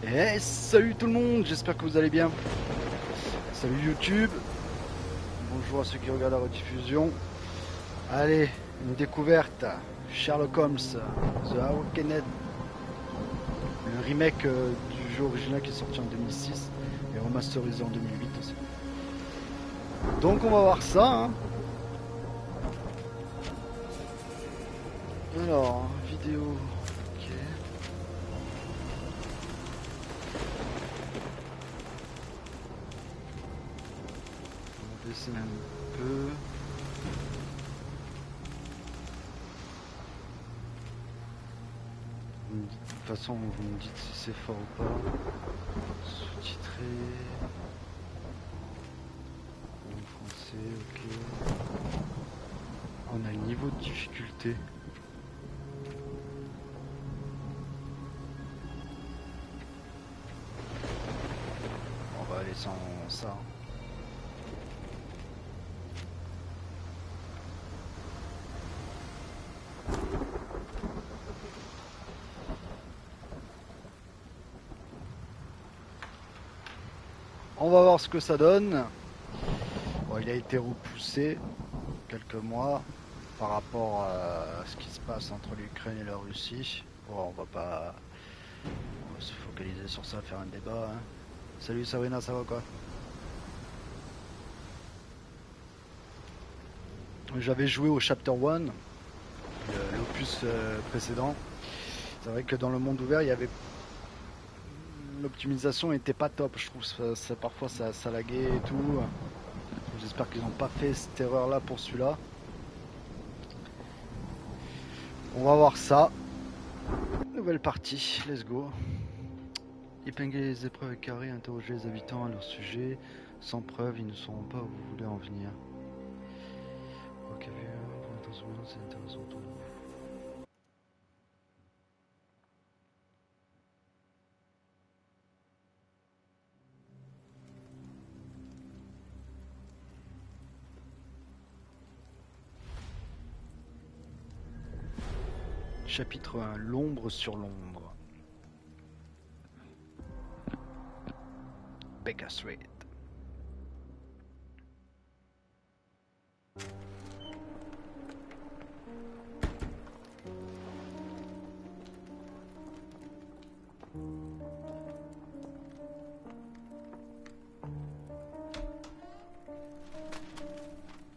Et salut tout le monde, j'espère que vous allez bien. Salut YouTube. Bonjour à ceux qui regardent la rediffusion. Allez, une découverte. Sherlock Holmes, The Awakened. Le remake du jeu original qui est sorti en 2006 et remasterisé en 2008 aussi. Donc on va voir ça. Hein. Alors, vidéo. Ok. On va baisser un peu. De toute façon, vous me dites si c'est fort ou pas. Sous-titré. En français, ok. On a le niveau de difficulté. On va aller sans ça. On va voir ce que ça donne. Bon, il a été repoussé quelques mois par rapport à ce qui se passe entre l'Ukraine et la Russie. Bon, on va se focaliser sur ça, faire un débat. Hein. Salut Sabrina, ça va quoi? J'avais joué au Chapter 1, l'opus précédent. C'est vrai que dans le monde ouvert, il y avait l'optimisation était pas top, je trouve ça parfois ça laguait et tout. J'espère qu'ils n'ont pas fait cette erreur là pour celui-là. On va voir ça. Nouvelle partie, let's go. Épingler les épreuves carrées, interroger les habitants à leur sujet. Sans preuve, ils ne sauront pas où vous voulez en venir. Ok, pour l'intention, c'est intéressant autour de vous. Chapitre 1, l'ombre sur l'ombre. Baker Street.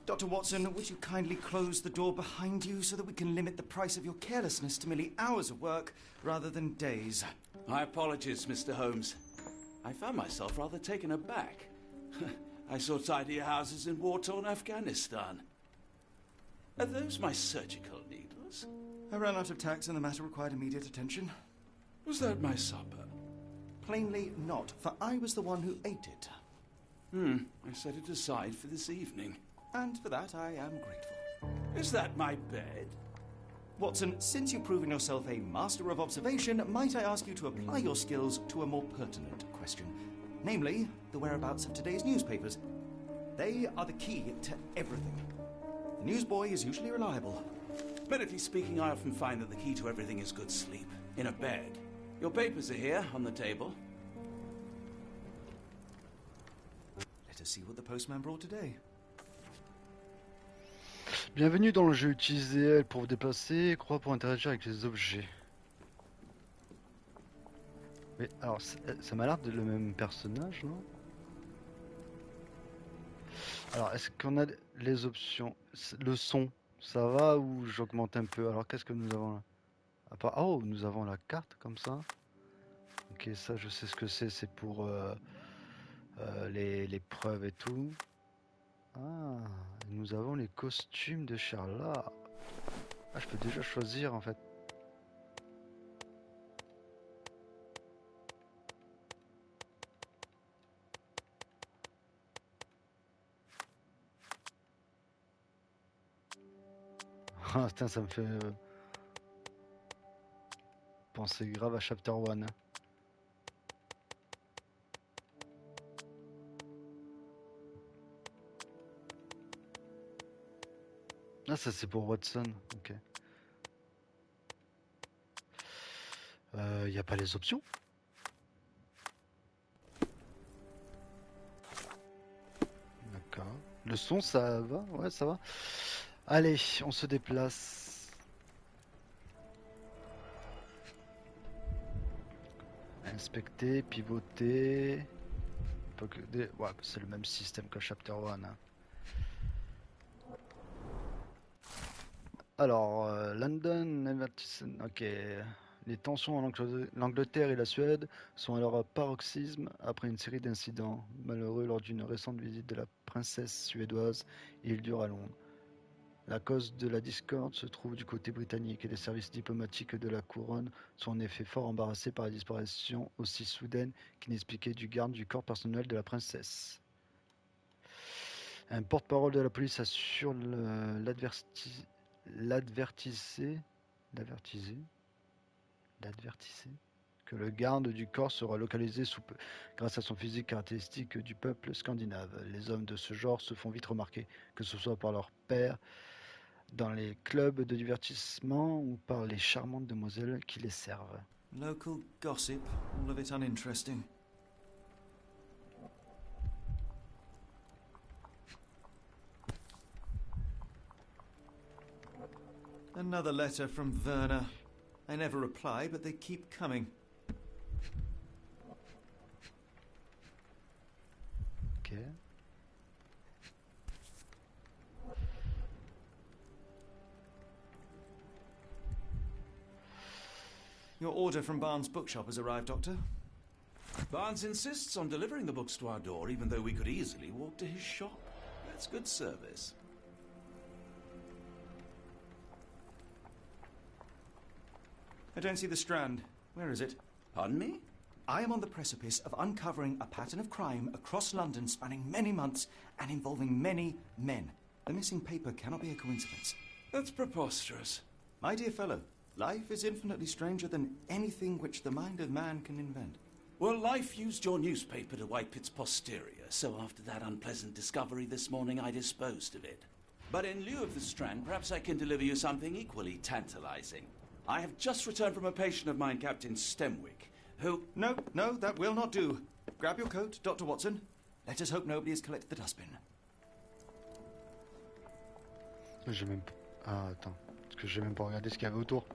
Dr. Watson, would you kindly close the door behind you so that we can limit the price of your carelessness to merely hours of work rather than days? My apologies, Mr. Holmes. I found myself rather taken aback. I saw tidier houses in war-torn Afghanistan. Are those my surgical needles? I ran out of tacks and the matter required immediate attention. Was that my supper? Plainly not, for I was the one who ate it. I set it aside for this evening. And for that I am grateful. Is that my bed? Watson, since you've proven yourself a master of observation, might I ask you to apply your skills to a more pertinent question? Namely, the whereabouts of today's newspapers. They are the key to everything. The newsboy is usually reliable. Medically speaking, I often find that the key to everything is good sleep. In a bed. Your papers are here, on the table. Let us see what the postman brought today. Bienvenue dans le jeu, utilisez L pour vous déplacer, croix pour interagir avec les objets. Mais alors, ça m'a l'air de le même personnage, non? Alors, est-ce qu'on a les options? Le son, ça va ou j'augmente un peu? Alors, qu'est-ce que nous avons là? Oh, nous avons la carte comme ça. Ok, ça, je sais ce que c'est pour les preuves et tout. Ah, nous avons les costumes de Sherlock. Ah, je peux déjà choisir en fait. Ah, putain, ça me fait penser grave à Chapter 1. Ah, ça c'est pour Watson, ok. Y a pas les options? Le son, ça va? Ouais, ça va. Allez, on se déplace. Inspecter, pivoter. Ouais, c'est le même système que Chapter 1. Hein. Alors, London, ok. Les tensions en l'Angleterre et la Suède sont à leur paroxysme après une série d'incidents malheureux lors d'une récente visite de la princesse suédoise Hildur à Londres. La cause de la discorde se trouve du côté britannique et les services diplomatiques de la couronne sont en effet fort embarrassés par la disparition aussi soudaine qu'inexpliquée du garde du corps personnel de la princesse. Un porte-parole de la police assure l'advertisé que le garde du corps sera localisé sous peu, grâce à son physique caractéristique du peuple scandinave. Les hommes de ce genre se font vite remarquer, que ce soit par leur père dans les clubs de divertissement ou par les charmantes demoiselles qui les servent. Local gossip, all of it uninteresting. Another letter from Werner. I never reply, but they keep coming. Ok. Your order from Barnes' bookshop has arrived, Doctor. Barnes insists on delivering the books to our door, even though we could easily walk to his shop. That's good service. I don't see the Strand. Where is it? Pardon me? I am on the precipice of uncovering a pattern of crime across London spanning many months and involving many men. The missing paper cannot be a coincidence. That's preposterous. My dear fellow, life is infinitely stranger than anything which the mind of man can invent. Well, life used your newspaper to wipe its posterior, so after that unpleasant discovery this morning, I disposed of it. But in lieu of the Strand, perhaps I can deliver you something equally tantalizing. I have just returned from a patient of mine, Captain Stemwick, who... No, that will not do. Grab your coat, Dr. Watson. Let us hope nobody has collected the dustbin. J'ai même pas... Ah, attends. Parce que j'ai même pas regardé ce qu'il y avait autour.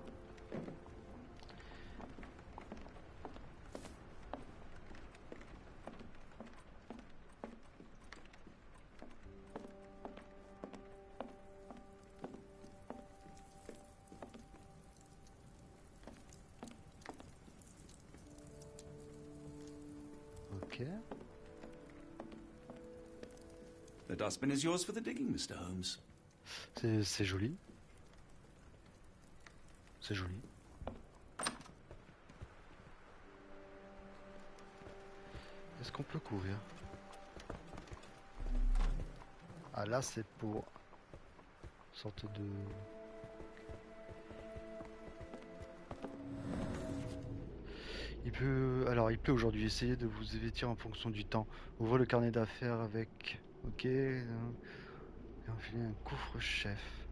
Ok. The dustbin is yours for the digging, Mr. Holmes. C'est joli. C'est joli. Est-ce qu'on peut courir? Ah là c'est pour une sorte de... il peut aujourd'hui essayer de vous vêtir en fonction du temps. Ouvrez le carnet d'affaires avec... Ok. Et enfiler un couvre-chef.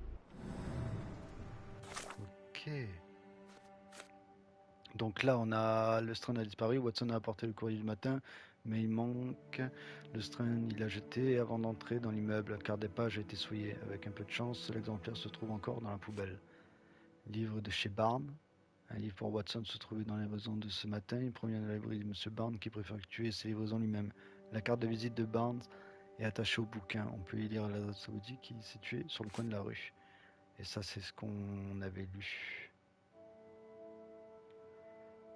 Ok. Donc là, on a le Strand a disparu. Watson a apporté le courrier du matin, mais il manque. Le Strand, il l'a jeté avant d'entrer dans l'immeuble, car des pages ont été souillées. Avec un peu de chance, l'exemplaire se trouve encore dans la poubelle. Livre de chez Barnes. Un livre pour Watson se trouvait dans la livraison de ce matin. Il provient de la librairie de M. Barnes, qui préfère effectuer ses livraisons lui-même. La carte de visite de Barnes est attachée au bouquin. On peut y lire l'adresse saoudite qui est située sur le coin de la rue. Et ça, c'est ce qu'on avait lu.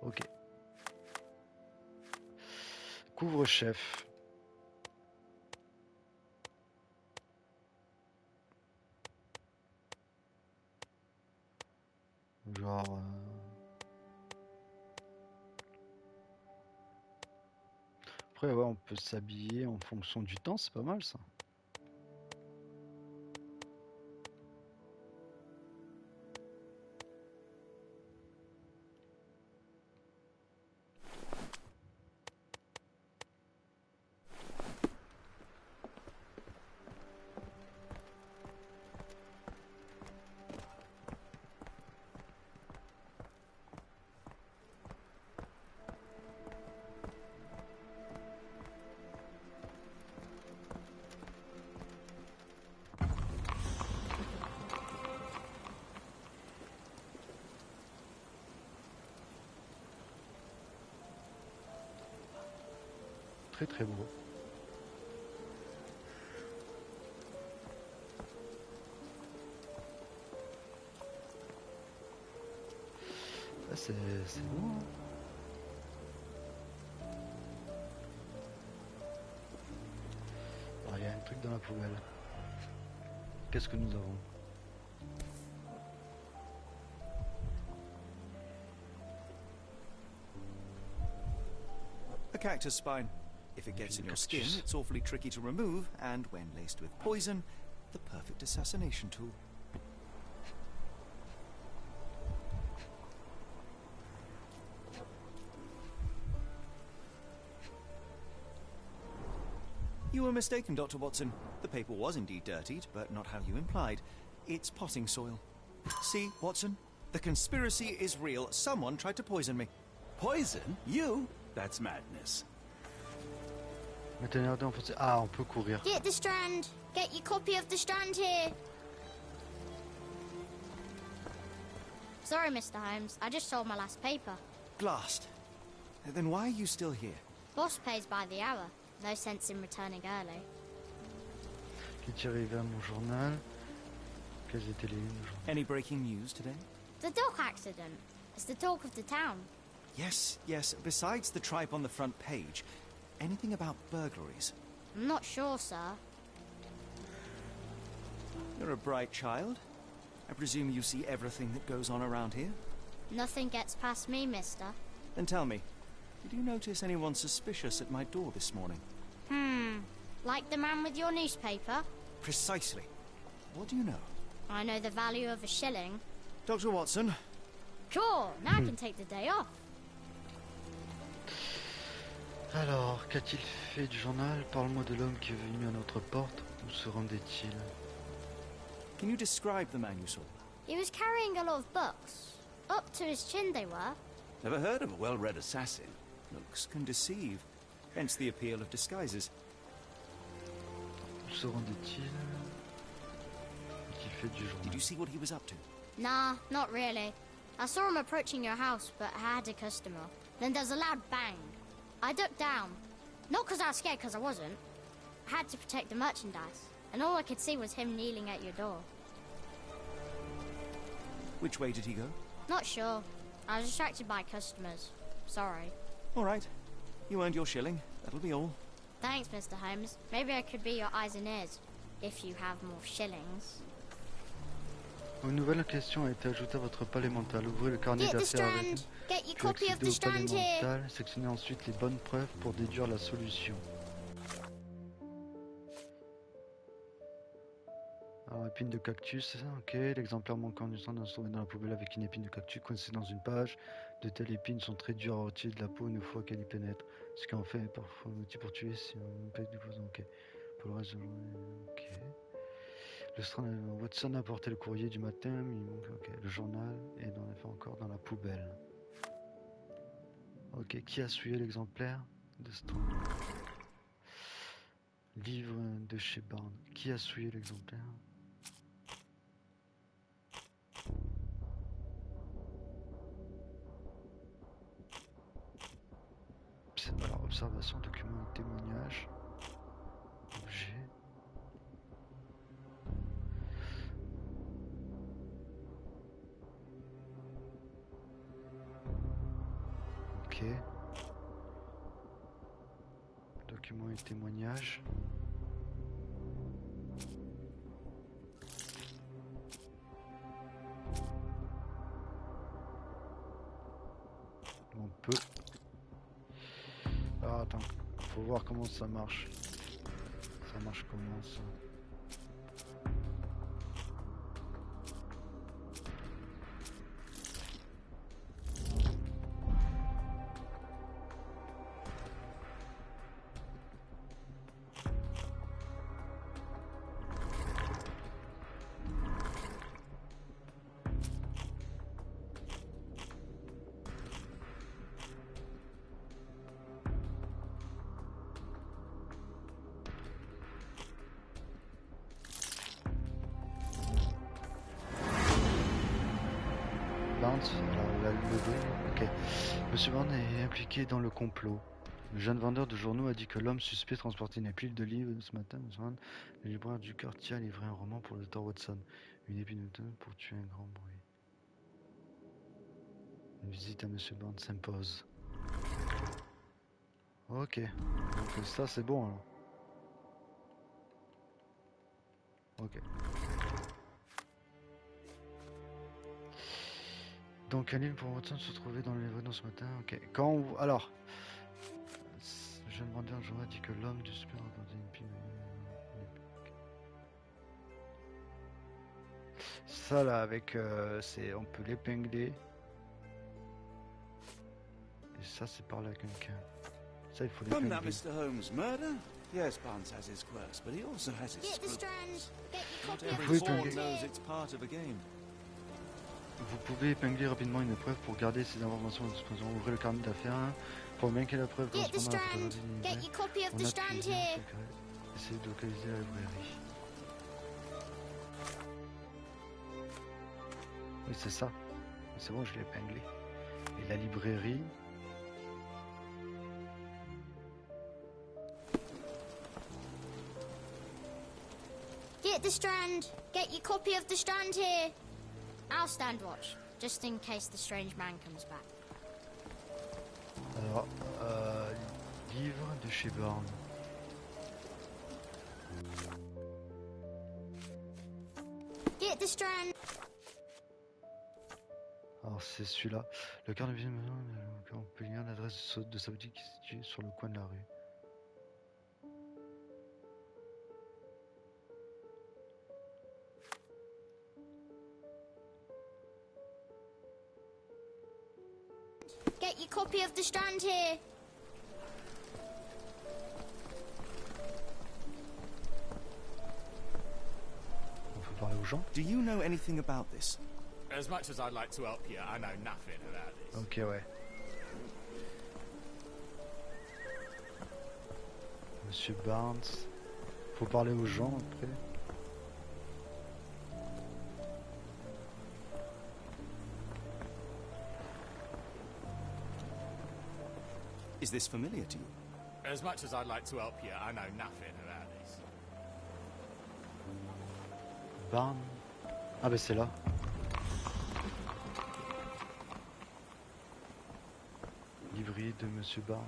Ok. Couvre-chef. Genre... Après, ouais, on peut s'habiller en fonction du temps, c'est pas mal ça. très très beau. Là c'est beau. Hein. Il y a un truc dans la poubelle. Qu'est-ce que nous avons? A cactus spine. If it gets in your skin, it's awfully tricky to remove, and when laced with poison, the perfect assassination tool. You were mistaken, Dr. Watson. The paper was indeed dirtied, but not how you implied. It's potting soil. See, Watson? The conspiracy is real. Someone tried to poison me. Poison? You? That's madness. Ah, on peut courir. Get the Strand. Get your copy of the Strand here. Sorry, Mr. Holmes. I just sold my last paper. Blast. Then why are you still here? Boss pays by the hour. No sense in returning early. Qu'est arrivé à mon journal? Quelles étaient les unes? Any breaking news today? The dog accident. It's the talk of the town. Yes, yes. Besides the tripe on the front page, anything about burglaries? I'm not sure, sir. You're a bright child. I presume you see everything that goes on around here? Nothing gets past me, mister. Then tell me, did you notice anyone suspicious at my door this morning? Like the man with your newspaper? Precisely. What do you know? I know the value of a shilling. Dr. Watson? Sure, now I can take the day off. Alors, qu'a-t-il fait du journal? Parle-moi de l'homme qui est venu à notre porte. Où se rendait-il? Can you describe the man you saw? He was carrying a lot of books. Up to his chin they were. Never heard of a well-read assassin. Looks can deceive. Hence the appeal of disguises. Où se rendait-il? Qui fait du journal? Did you see what he was up to? Nah, not really. I saw him approaching your house, but I had a customer. Then there's a loud bang. I ducked down. Not because I was scared, because I wasn't. I had to protect the merchandise. And all I could see was him kneeling at your door. Which way did he go? Not sure. I was distracted by customers. Sorry. All right. You earned your shilling. That'll be all. Thanks, Mr. Holmes. Maybe I could be your eyes and ears. If you have more shillings. Une nouvelle question a été ajoutée à votre palais mental. Ouvrez le carnet d'affaires avec Get your puis copy of accédez the au palais Strand here. mental. Sélectionnez ensuite les bonnes preuves pour déduire la solution. Alors, épine de cactus, ok. L'exemplaire manquant du sang est trouvé dans la poubelle avec une épine de cactus coincée dans une page. De telles épines sont très dures à retirer de la peau une fois qu'elle y pénètre. Ce qui en fait parfois un outil pour tuer si on peut du poison, ok. Pour le reste de la journée, ok. Le Strand, Watson a apporté le courrier du matin, ok. Le journal est dans l'effet encore dans la poubelle. Ok, qui a souillé l'exemplaire de Strand? Livre de chez Barnes. Qui a souillé l'exemplaire? Alors, observation, document, témoignage, objet. Ok. Document et témoignage. On peut. Ah, attends, faut voir comment ça marche. Ça marche comment ça? Alors, là, le dos. Ok. Monsieur Barnes est impliqué dans le complot. Le jeune vendeur de journaux a dit que l'homme suspect transportait une pile de livres ce matin. Le libraire du quartier a livré un roman pour le docteur Watson. Une épine de tonne pour tuer un grand bruit. Une visite à Monsieur Bond s'impose. Ok, donc ça c'est bon alors. Ok. Donc un livre pour Watson se trouvait dans les livres ce matin. Ok. Quand on... Alors, le jeune vendeur de journaux a dit que l'homme du super a une pile. Ça là avec c'est on peut l'épingler. Et ça c'est parler à quelqu'un. Ça il faut From that, l'épingler. Mr. Holmes, murder? Yes, Barnes has his quirks, but he also has his Get the scruples. strand. Get your Not copy of every Oui, the pawn Pinky. strand knows here. it's part of a game. Vous pouvez épingler rapidement une preuve pour garder ces informations à disposition. Ouvrez le carnet d'affaires pour manquer la preuve Get the correspondant à la strand. photographie Get livrée. your copy of On the a strand plusieurs here. secrets. Essayez de localiser la librairie. Oui, c'est ça. C'est bon, je l'ai épinglé. Et la librairie. Get the strand. Get your copy of the strand here. I'll stand watch, just in case the strange man comes back. Alors, livre de chez Born. Get the strand. Alors, c'est celui-là. Le carnet de visite, on peut lire l'adresse de sa boutique qui est située sur le coin de la rue. Get your copy of the strand here. On peut parler aux gens. Do you know anything about this? As much as I'd like to help you, I know nothing about this. Ok, ouais. Monsieur Barnes. Faut parler aux gens après. Is this familiar to you? As much as I'd like to help you, I know nothing about this. Barnes. Ah bah c'est là. Livrier de Monsieur Barnes.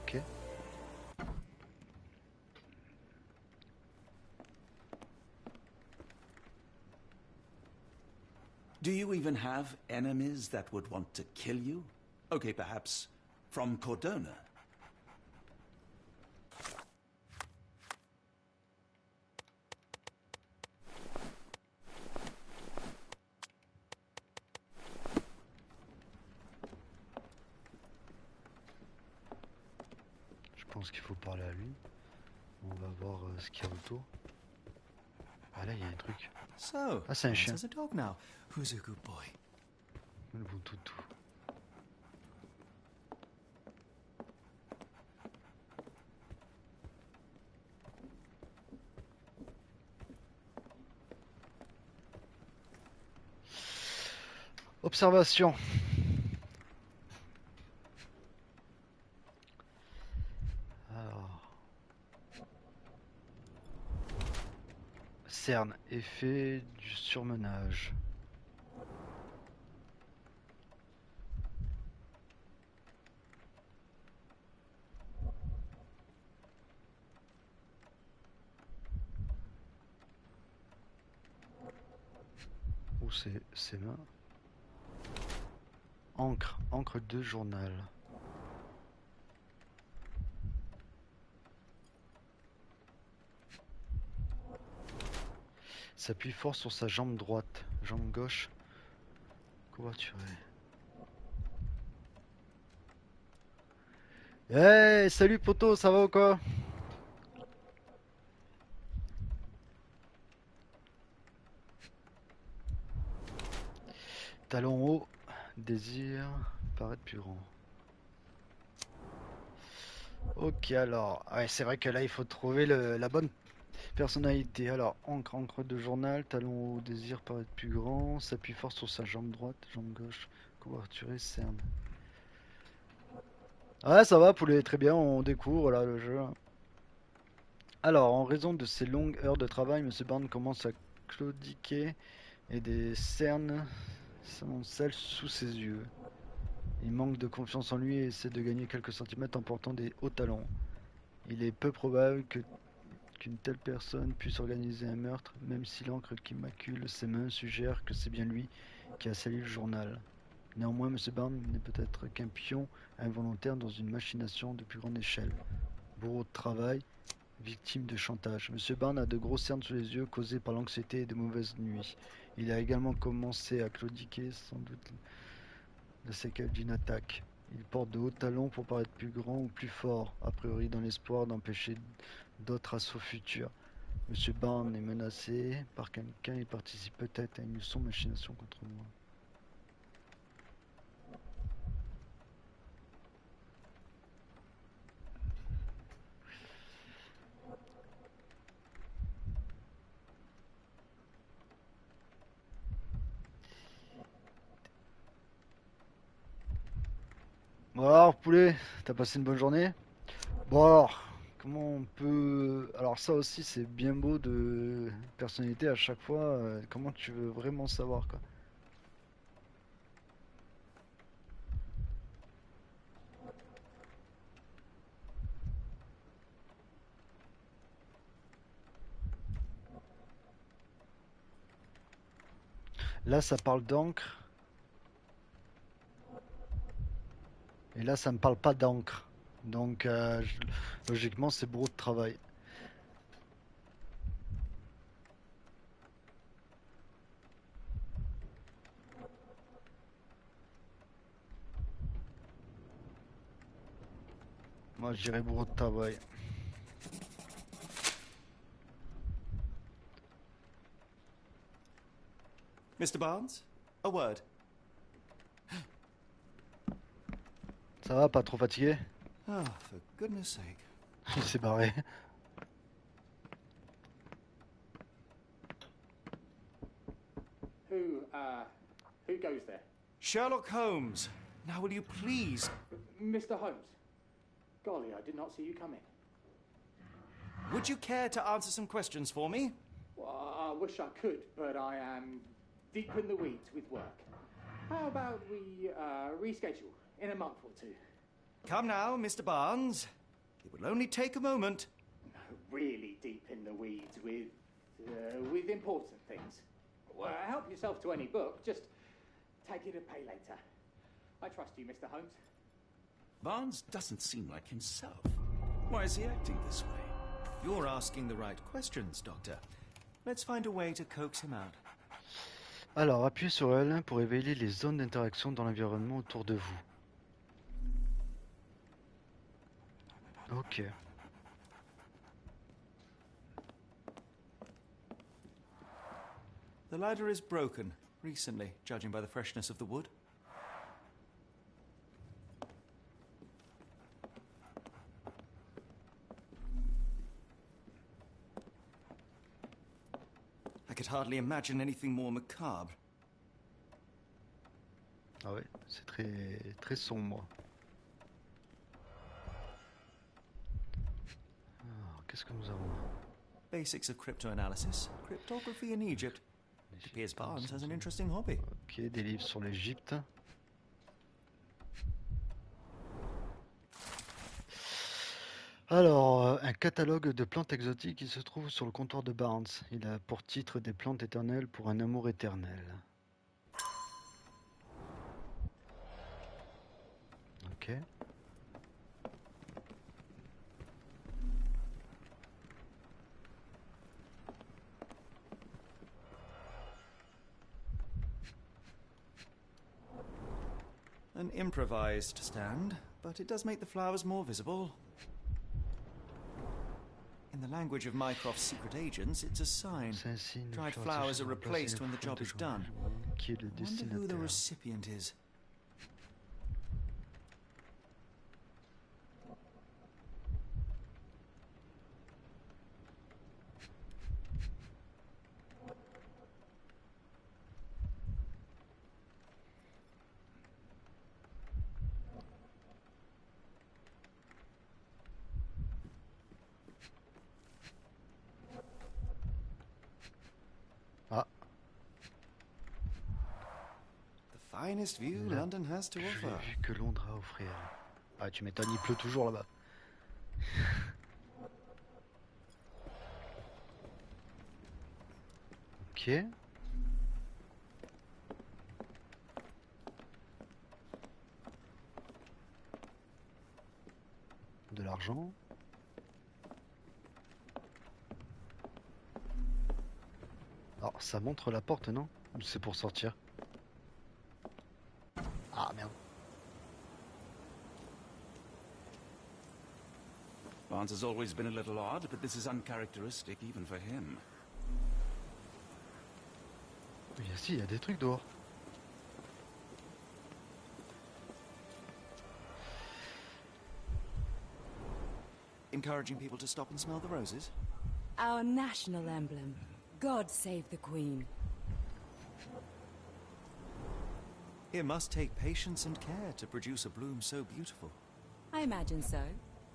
Ok. Do you even have enemies that would want to kill you? Okay, perhaps from Cordona. Je pense qu'il faut parler à lui. On va voir ce qu'il y a autour. Ah là, il y a un truc. So, Ah, c'est un Hans chien. has a dog now. Who's a good boy? Le bon toutou. Observation. Alors. Cerne, effet du surmenage. Où c'est ses mains? Encre, encre de journal. S'appuie fort sur sa jambe droite, jambe gauche courbaturée. Hey, salut poto, ça va ou quoi? Talon haut, désir, paraître plus grand. Ok, alors, ouais, c'est vrai que là, il faut trouver la bonne personnalité. Alors, encre de journal, talon au désir paraître plus grand, s'appuie fort sur sa jambe droite, jambe gauche, couverturée, cerne. Ouais, ça va, poulet, très bien, on découvre là le jeu. Alors, en raison de ses longues heures de travail, Monsieur Barnes commence à claudiquer et des cernes s'amoncellent sous ses yeux. Il manque de confiance en lui et essaie de gagner quelques centimètres en portant des hauts talons. Il est peu probable qu'une telle personne puisse organiser un meurtre, même si l'encre qui macule ses mains suggère que c'est bien lui qui a sali le journal. Néanmoins, M. Barnes n'est peut-être qu'un pion involontaire dans une machination de plus grande échelle. Bourreau de travail, victime de chantage. M. Barnes a de grosses cernes sous les yeux causées par l'anxiété et de mauvaises nuits. Il a également commencé à claudiquer, sans doute la séquelle d'une attaque. Il porte de hauts talons pour paraître plus grand ou plus fort, a priori dans l'espoir d'empêcher d'autres assauts futurs. Monsieur Barnes est menacé par quelqu'un et participe peut-être à une sombre machination contre moi. Bon alors, poulet, t'as passé une bonne journée? Bon alors, comment on peut... Alors ça aussi, c'est bien beau de personnalité à chaque fois. Comment tu veux vraiment savoir, quoi? Là, ça parle d'encre. Et là, ça me parle pas d'encre. Donc, logiquement, c'est bourreau de travail. Moi, je dirais bourreau de travail. Mr. Barnes, a word. Ça va, pas trop fatigué? Oh, for goodness sake. Il s'est barré. Who goes there? Sherlock Holmes. Now, will you please... Mr. Holmes. Golly, I did not see you coming. Would you care to answer some questions for me? Well, I wish I could, but I am deep in the weeds with work. How about we reschedule in a month or two? Come now, Mr. Barnes. It will only take a moment. Really deep in the weeds with important things. Well, help yourself to any book. Just take it and pay later. I trust you, Mr. Holmes. Barnes doesn't seem like himself. Why is he acting this way? You're asking the right questions, Doctor. Let's find a way to coax him out. Alors, appuyez sur L1 pour révéler les zones d'interaction dans l'environnement autour de vous. Ok. The ladder is broken, recently, judging by the freshness of the wood. I could hardly imagine anything more macabre. Ah ouais, c'est très sombre. Alors, qu'est-ce que nous avons? Basics of cryptoanalysis, cryptography in Egypt. It appears Barnes has an interesting hobby. Ok, des livres sur l'Égypte. Alors, un catalogue de plantes exotiques qui se trouve sur le comptoir de Barnes. Il a pour titre des plantes éternelles pour un amour éternel. Ok. An improvised stand, but it does make the flowers more visible. In the language of Mycroft's secret agents, it's a sign. Dried flowers are replaced when the job is done. Qui est le I wonder who the destinataire? recipient is. finest view London has to offer. Vu que Londres a à offrir. Ah, tu m'étonnes, il pleut toujours là-bas. Ok. De l'argent. Alors, ça montre la porte, non? Ou c'est pour sortir? Ah, merde. Barnes has always been a little odd, but this is uncharacteristic even for him. Oui, si, il y a des trucs dehors. Encouraging people to stop and smell the roses? Our national emblem. God save the Queen. It must take patience and care to produce a bloom so beautiful. I imagine so.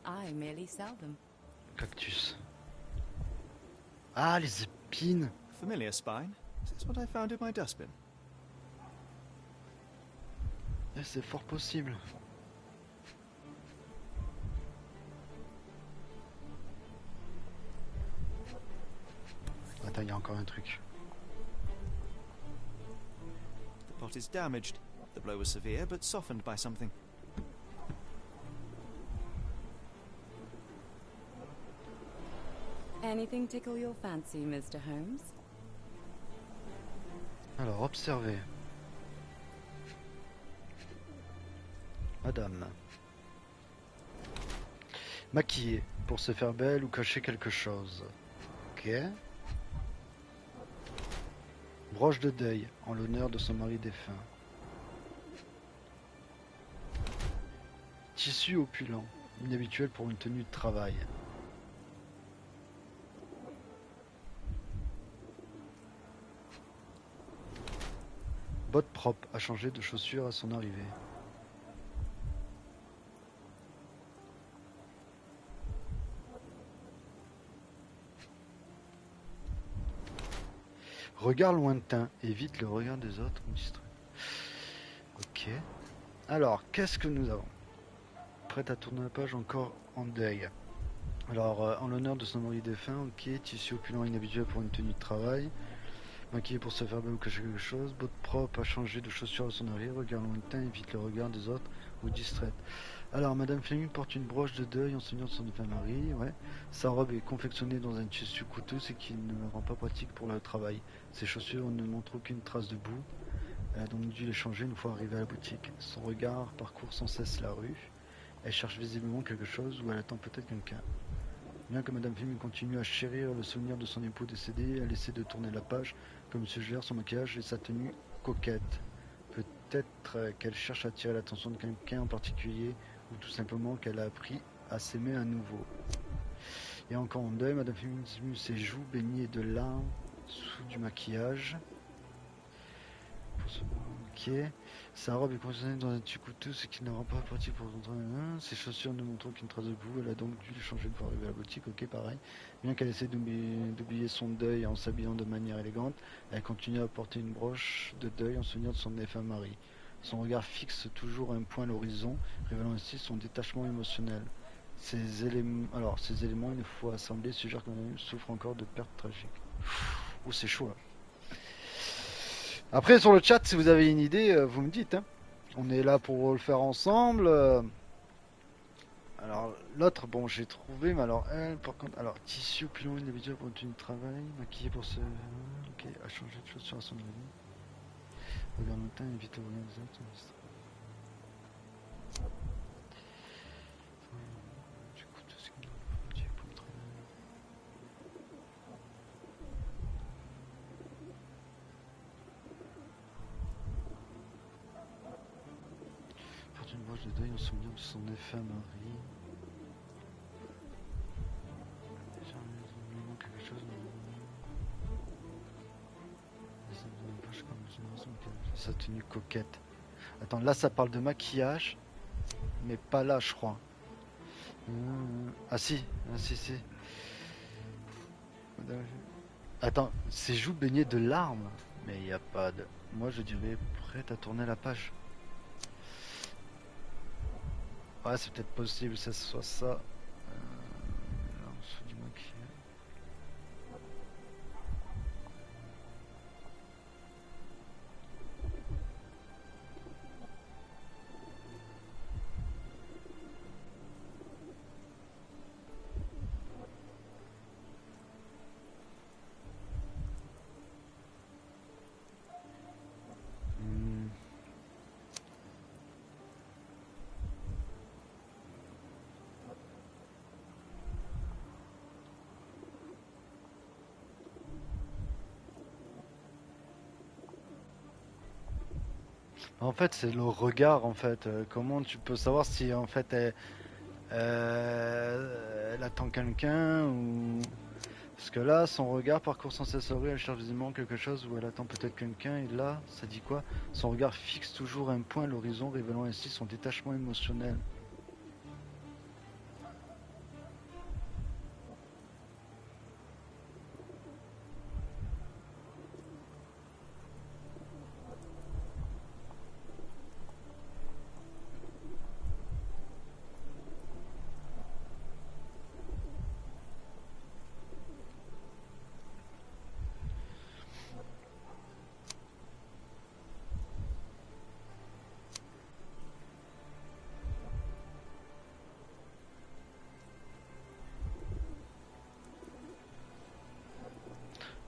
I merely sell them. Cactus. Ah, les épines. Familiar spine? Is this what I found in my dustbin? C'est fort possible. Attends, il y a encore un truc. The pot is damaged. The blow was severe, but softened by something. Anything tickle your fancy, Mr. Holmes? Alors, observez. Madame. Maquiller pour se faire belle ou cacher quelque chose. Ok. Broche de deuil en l'honneur de son mari défunt. Tissu opulent, inhabituel pour une tenue de travail. Bottes propres à changer de chaussures à son arrivée. Regard lointain, évite le regard des autres ou distrait. Ok. Alors, qu'est-ce que nous avons? Prête à tourner la page, encore en deuil. Alors, en l'honneur de son mari défunt, ok. Tissu opulent inhabituel pour une tenue de travail. Maquillé pour se faire belle ou cacher quelque chose. Bottes propres à changer de chaussures à son arrivée. Regard lointain, évite le regard des autres ou distraite. Alors, Madame Fleming porte une broche de deuil en souvenir de son défunt mari. Ouais. Sa robe est confectionnée dans un tissu coûteux, ce qui ne le rend pas pratique pour le travail. Ses chaussures ne montrent aucune trace de boue. Elle a donc dû les changer une fois arrivée à la boutique. Son regard parcourt sans cesse la rue. Elle cherche visiblement quelque chose ou elle attend peut-être quelqu'un. Bien que Madame Fleming continue à chérir le souvenir de son époux décédé, elle essaie de tourner la page comme suggère son maquillage et sa tenue coquette. Peut-être qu'elle cherche à attirer l'attention de quelqu'un en particulier ou tout simplement qu'elle a appris à s'aimer à nouveau. Et encore en deuil, Madame Fleming diminue ses joues baignées de larmes sous du maquillage. Ok. Sa robe est confectionnée dans un tissu coûteux, ce qui ne rend pas pratique pour son travail. Ses chaussures ne montrent aucune trace de boue. Elle a donc dû les changer une fois arrivée à la boutique. Ok, pareil. Bien qu'elle essaie d'oublier son deuil en s'habillant de manière élégante, elle continue à porter une broche de deuil en souvenir de son défunt mari. Son regard fixe toujours un point à l'horizon, révélant ainsi son détachement émotionnel. Ces éléments, une fois assemblés, suggèrent qu'elle souffre encore de pertes tragiques. Ouh, c'est chaud là. Après, sur le chat, si vous avez une idée, vous me dites. Hein. On est là pour le faire ensemble. Alors, l'autre, bon, j'ai trouvé, mais alors, elle, par contre, alors, tissu opulent inhabituel pour une tenue de travail, maquillé pour se. Ok, à changer de chaussures à son avis. Regard lointain, évite le regard des autres. Du coup, tout ce qui est pour le travail. Porte une broche de deuil en souvenir de son défunt mari. Quelque chose. Sa tenue coquette. Attends, là ça parle de maquillage, mais pas là, je crois. Ah si, si. Attends, ses joues baignées de larmes, mais il n'y a pas de. Moi je dirais prête à tourner la page. Ouais, c'est peut-être possible que ce soit ça. Alors, dis-moi qui. En fait, c'est le regard, en fait. Comment tu peux savoir si, en fait, elle attend quelqu'un ou... Parce que là, son regard parcourt sans cesse elle cherche visiblement quelque chose ou elle attend peut-être quelqu'un. Et là, ça dit quoi? Son regard fixe toujours un point à l'horizon, révélant ainsi son détachement émotionnel.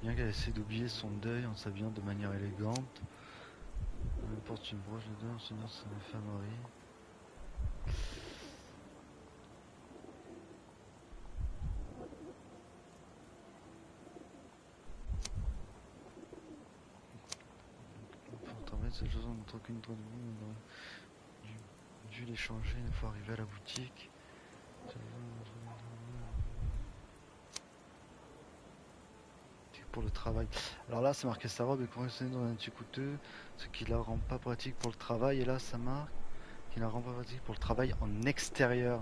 Bien qu'elle essaie d'oublier son deuil en s'habillant de manière élégante, elle porte une broche de deuil en signant son infirmerie. Pour travailler cette chose, on montre aucune trace de vous, dû l'échanger une fois arrivé à la boutique. Pour le travail. Alors là, c'est marqué sa robe est conventionnée dans un tissu coûteux, ce qui la rend pas pratique pour le travail. Et là, ça marque qui la rend pas pratique pour le travail en extérieur.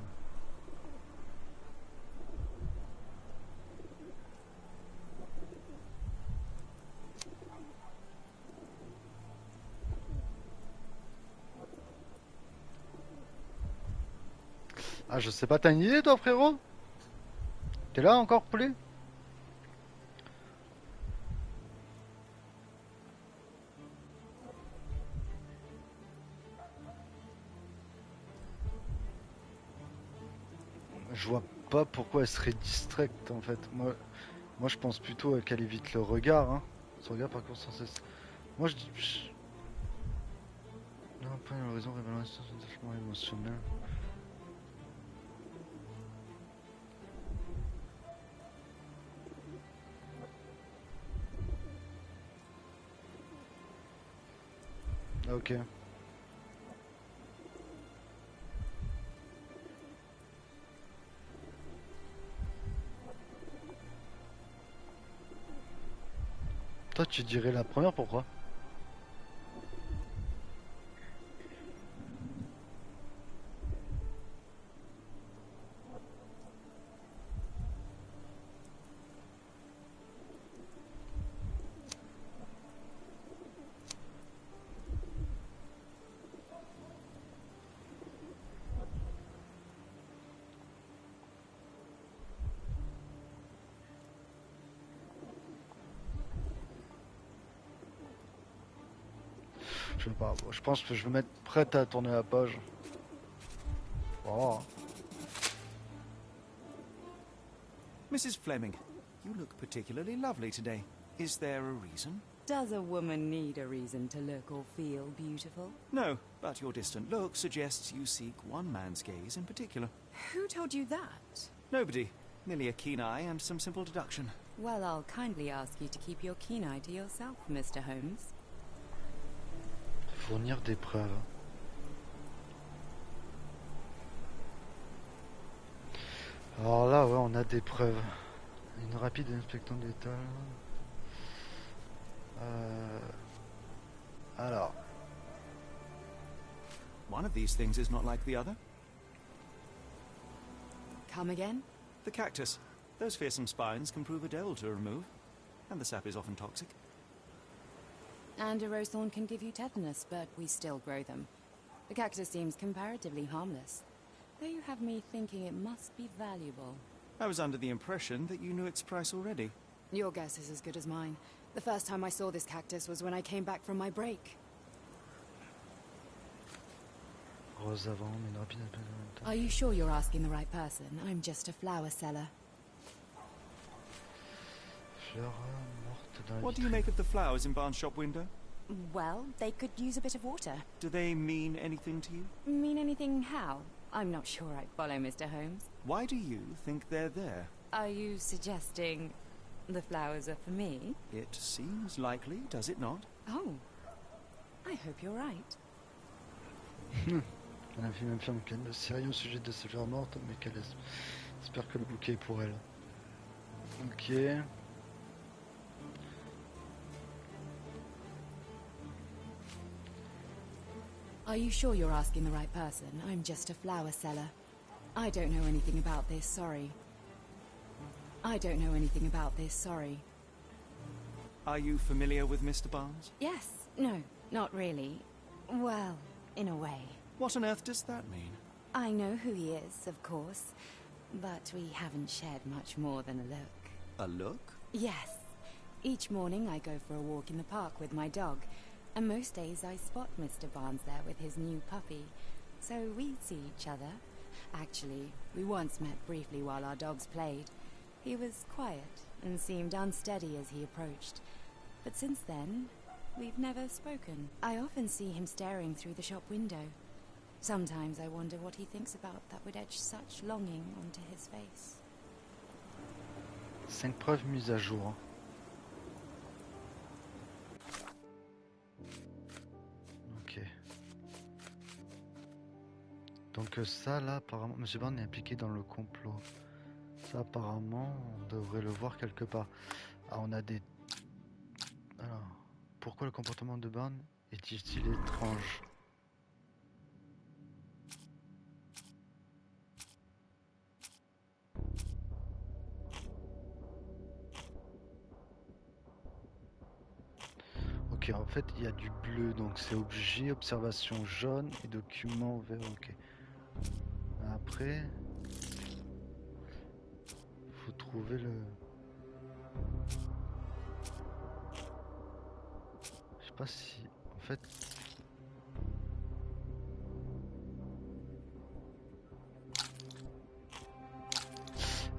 Ah, je sais pas, t'as une idée toi, frérot? T'es là encore, poulet? Je vois pas pourquoi elle serait distraite en fait. Moi je pense plutôt qu'elle évite le regard. Hein. Son regard parcourt sans cesse. Moi je dis. Non, pas une raison révélant un sens d'attachement émotionnel. Ok. Toi tu dirais la première, pourquoi? Je sais pas, je pense que je vais mettre prête à tourner la page. Oh. Mrs. Fleming, you look particularly lovely today. Is there a reason? Does a woman need a reason to look or feel beautiful? No, but your distant look suggests you seek one man's gaze in particular. Who told you that? Nobody. Merely a keen eye and some simple deduction. Well, I'll kindly ask you to keep your keen eye to yourself, Mr. Holmes. Fournir des preuves. Alors là, ouais, on a des preuves. Une rapide inspection d'état. Alors. One of these things is not like the other. Come again? The cactus. Those fearsome spines can prove a devil to remove, and the sap is often toxic. And a rose thorn can give you tetanus, but we still grow them. The cactus seems comparatively harmless, though you have me thinking it must be valuable. I was under the impression that you knew its price already. Your guess is as good as mine. The first time I saw this cactus was when I came back from my break. Rose avant, mais rapide après en même temps. Are you sure you're asking the right person? I'm just a flower seller. Fleur morte dans la What do you vitrine. make of the flowers in Barnes' shop window? Well, they could use a bit of water. Do they mean anything to you? Mean anything how? I'm not sure I follow, Mr. Holmes. Why do you think they're there? Are you suggesting the flowers are for me? It seems likely, does it not? Oh, I hope you're right. Elle a fait même femme qu'elle ne sait rien au sujet de ces fleurs mortes, mais qu'elle espère que le bouquet est pour elle. Ok. Are you sure you're asking the right person? I'm just a flower seller. I don't know anything about this, sorry. I don't know anything about this, sorry. Are you familiar with Mr. Barnes? Yes, no, not really. Well, in a way. What on earth does that mean? I know who he is, of course, but we haven't shared much more than a look. A look? Yes. Each morning I go for a walk in the park with my dog, and most days I spot Mr. Barnes there with his new puppy, so we see each other. Actually, we once met briefly while our dogs played. He was quiet and seemed unsteady as he approached, but since then, we've never spoken. I often see him staring through the shop window. Sometimes I wonder what he thinks about that would etch such longing onto his face. 5 preuves mises à jour. Ok. Donc ça là, apparemment, Monsieur Barnes est impliqué dans le complot. Ça apparemment, on devrait le voir quelque part. Ah, on a des... Alors, pourquoi le comportement de Barnes est-il étrange? Ok, en fait, il y a du bleu, donc c'est objet, observation jaune et document vert, ok. Après, faut trouver le... Je sais pas si... En fait...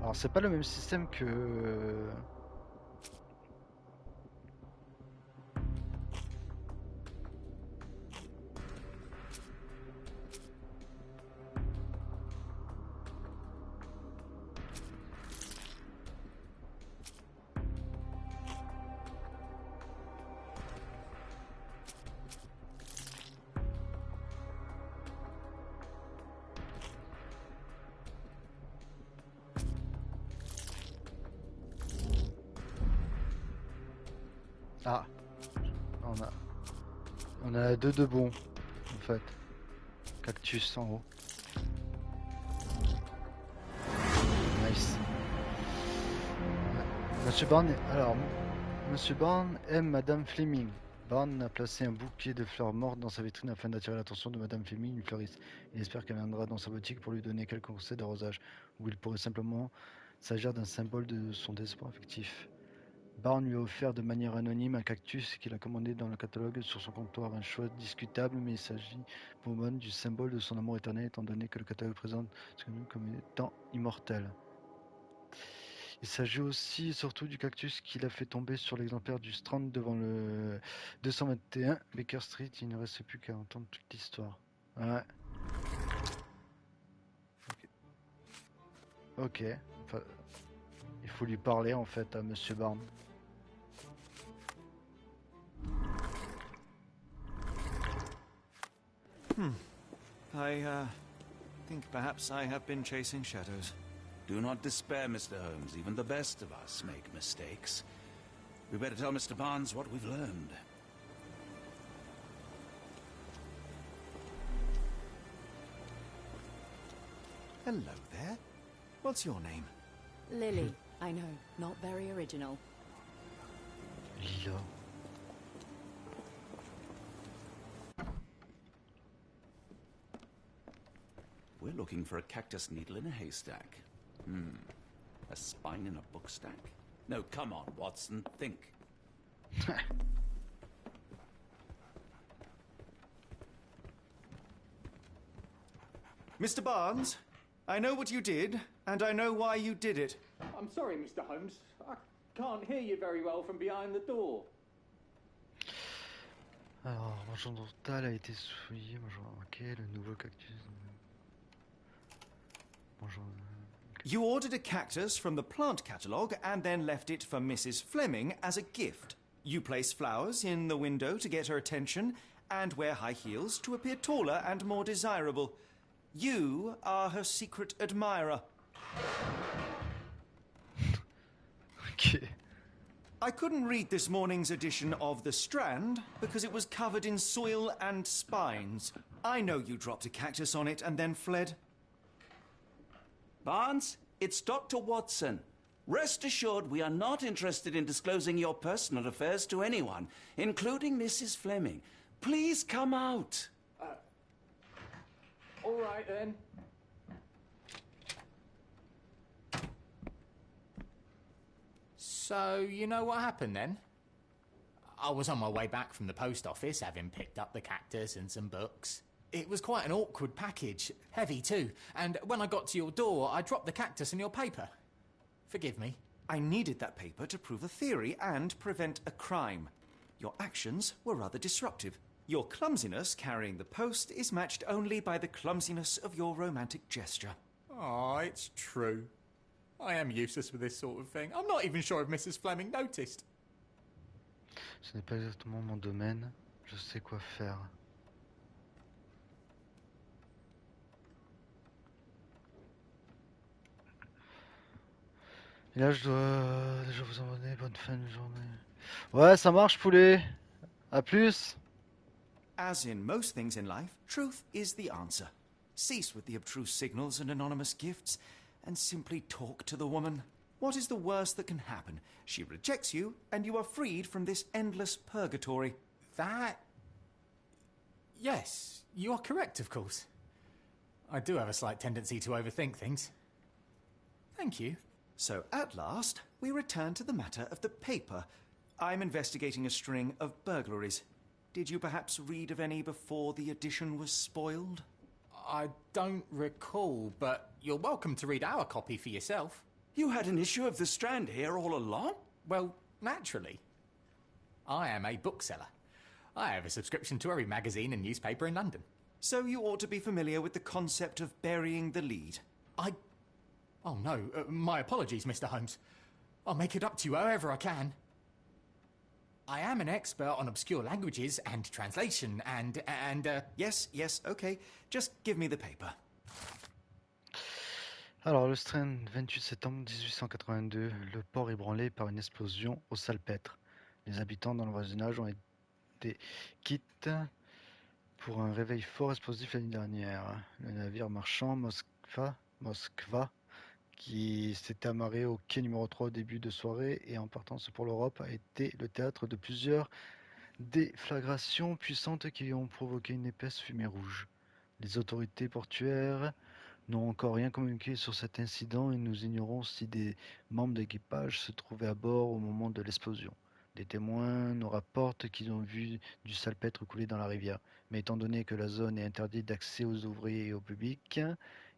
Alors, c'est pas le même système que... Ah, on a deux de bons en fait. Cactus en haut. Nice. Monsieur Barnes, alors Monsieur Barnes aime Madame Fleming. Barnes a placé un bouquet de fleurs mortes dans sa vitrine afin d'attirer l'attention de Madame Fleming, une fleuriste. Il espère qu'elle viendra dans sa boutique pour lui donner quelques conseils d'arrosage, ou il pourrait simplement s'agir d'un symbole de son désespoir affectif. Barnes lui a offert de manière anonyme un cactus qu'il a commandé dans le catalogue sur son comptoir. Un choix discutable, mais il s'agit pour Barnes du symbole de son amour éternel, étant donné que le catalogue présente ce que nous comme étant immortel. Il s'agit aussi et surtout du cactus qu'il a fait tomber sur l'exemplaire du Strand devant le 221 Baker Street. Il ne reste plus qu'à entendre toute l'histoire. Ouais. Ok. Enfin, il faut lui parler en fait à Monsieur Barnes. I think perhaps I have been chasing shadows. Do not despair, Mr. Holmes. Even the best of us make mistakes. We better tell Mr. Barnes what we've learned. Hello there. What's your name? Lily, I know, not very original. Lila. We're looking for a cactus needle in a haystack. A spine in a book stack? No, come on, Watson, think. Mr. Barnes, I know what you did, and I know why you did it. I'm sorry, Mr. Holmes. I can't hear you very well from behind the door. Alors, mangeant total a été souillé, mangeant remarqué, le nouveau cactus. Mangeant... You ordered a cactus from the plant catalogue and then left it for Mrs. Fleming as a gift. You place flowers in the window to get her attention and wear high heels to appear taller and more desirable. You are her secret admirer. Ok. I couldn't read this morning's edition of The Strand because it was covered in soil and spines. I know you dropped a cactus on it and then fled. Barnes, it's Dr. Watson. Rest assured we are not interested in disclosing your personal affairs to anyone, including Mrs. Fleming. Please come out. All right, then. So, you know what happened then? I was on my way back from the post office, having picked up the cactus and some books. It was quite an awkward package, heavy too, and when I got to your door, I dropped the cactus in your paper. Forgive me. I needed that paper to prove a theory and prevent a crime. Your actions were rather disruptive. Your clumsiness carrying the post is matched only by the clumsiness of your romantic gesture. Oh, it's true. I am useless with this sort of thing. I'm not even sure if Mrs. Fleming noticed. Ce n'est pas exactement mon domaine. Je sais quoi faire. Et là, je dois déjà vous emmener. Bonne fin de journée. Ouais, ça marche, poulet. À plus. As in most things in life, truth is the answer. Cease with the obtruse signals and anonymous gifts, and simply talk to the woman. What is the worst that can happen? She rejects you, and you are freed from this endless purgatory. That... Yes, you are correct, of course. I do have a slight tendency to overthink things. Thank you. So, at last, we return to the matter of the paper. I'm investigating a string of burglaries. Did you perhaps read of any before the edition was spoiled? I don't recall, but you're welcome to read our copy for yourself. You had an issue of The Strand here all along? Well, naturally. I am a bookseller. I have a subscription to every magazine and newspaper in London. So you ought to be familiar with the concept of burying the lead. Oh no, my apologies, Mr. Holmes. I'll make it up to you however I can. I am an expert on obscure languages and translation and Yes, okay. Just give me the paper. Alors, le Strand, 28 septembre 1882, le port ébranlé par une explosion au salpêtre. Les habitants dans le voisinage ont été quittes pour un réveil fort explosif l'année dernière. Le navire marchand Moskva, qui s'était amarré au quai numéro 3 au début de soirée et en partance pour l'Europe, a été le théâtre de plusieurs déflagrations puissantes qui ont provoqué une épaisse fumée rouge. Les autorités portuaires n'ont encore rien communiqué sur cet incident et nous ignorons si des membres d'équipage se trouvaient à bord au moment de l'explosion. Des témoins nous rapportent qu'ils ont vu du salpêtre couler dans la rivière. Mais étant donné que la zone est interdite d'accès aux ouvriers et au public,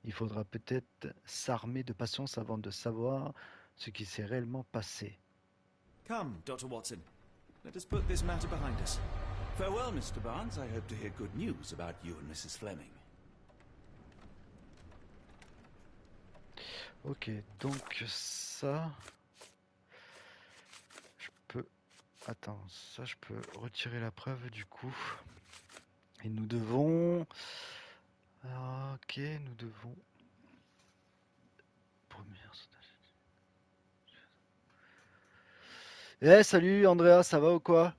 il faudra peut-être s'armer de patience avant de savoir ce qui s'est réellement passé. Come, Dr. Watson. Let us put this matter behind us. Farewell, Mr. Barnes. I hope to hear good news about you and Mrs. Fleming. Ok, donc ça... Je peux... Attends, ça je peux retirer la preuve du coup. Et nous devons... Ok, nous devons... Salut Andrea, ça va ou quoi?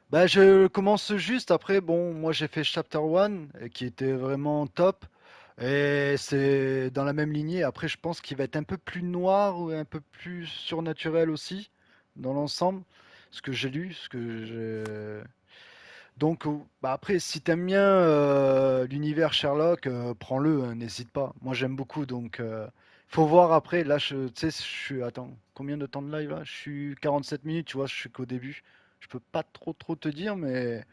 Bah je commence juste, après bon, moi j'ai fait Chapter 1 qui était vraiment top. Et c'est dans la même lignée, après je pense qu'il va être un peu plus noir ou un peu plus surnaturel aussi, dans l'ensemble. Ce que j'ai lu, Donc, bah après, si t'aimes bien l'univers Sherlock, prends-le, hein, n'hésite pas. Moi, j'aime beaucoup, donc faut voir après. Là, tu sais, je suis. Attends, combien de temps de live là? Je suis 47 minutes, tu vois, je suis qu'au début. Je peux pas trop te dire, mais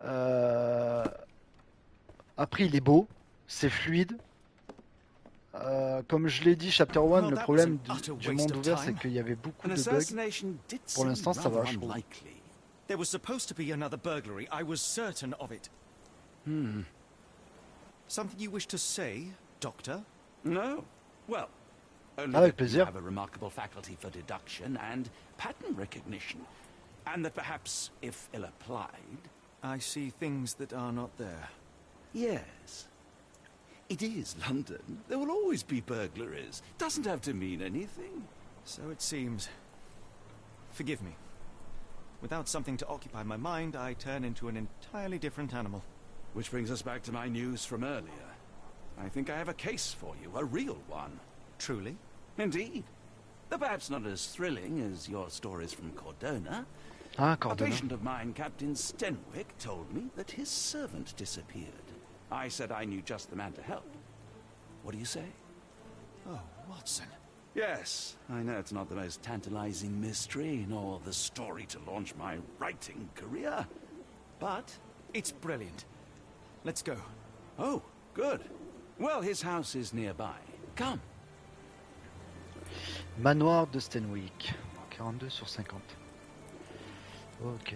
euh, après, il est beau, c'est fluide. Comme je l'ai dit, Chapter 1, Well, le that was an problème utter du waste monde of ouvert, c'est time. qu'il y avait beaucoup An de bugs. assassination did Pour seem l'instant, ça va, rather je trouve. unlikely. There was supposed to be another burglary. I was certain of it. Something you wish to say, Doctor? No? Well, only Avec that you plaisir. have a remarkable faculty for deduction and pattern recognition. And that perhaps, if ill-applied... I see things that are not there. Yes. It is London. There will always be burglaries. Doesn't have to mean anything. So it seems. Forgive me. Without something to occupy my mind, I turn into an entirely different animal. Which brings us back to my news from earlier. I think I have a case for you, a real one. Truly? Indeed. Though perhaps not as thrilling as your stories from Cordona. Ah, A Cordona. patient of mine, Captain Stenwick, told me that his servant disappeared. I said I knew just the man to help. What do you say? Oh, Watson. Yes, I know it's not the most tantalizing mystery, nor the story to launch my writing career. But... It's brilliant. Let's go. Oh, good. Well, his house is nearby. Come. Manoir de Stenwick. 42 sur 50. Ok.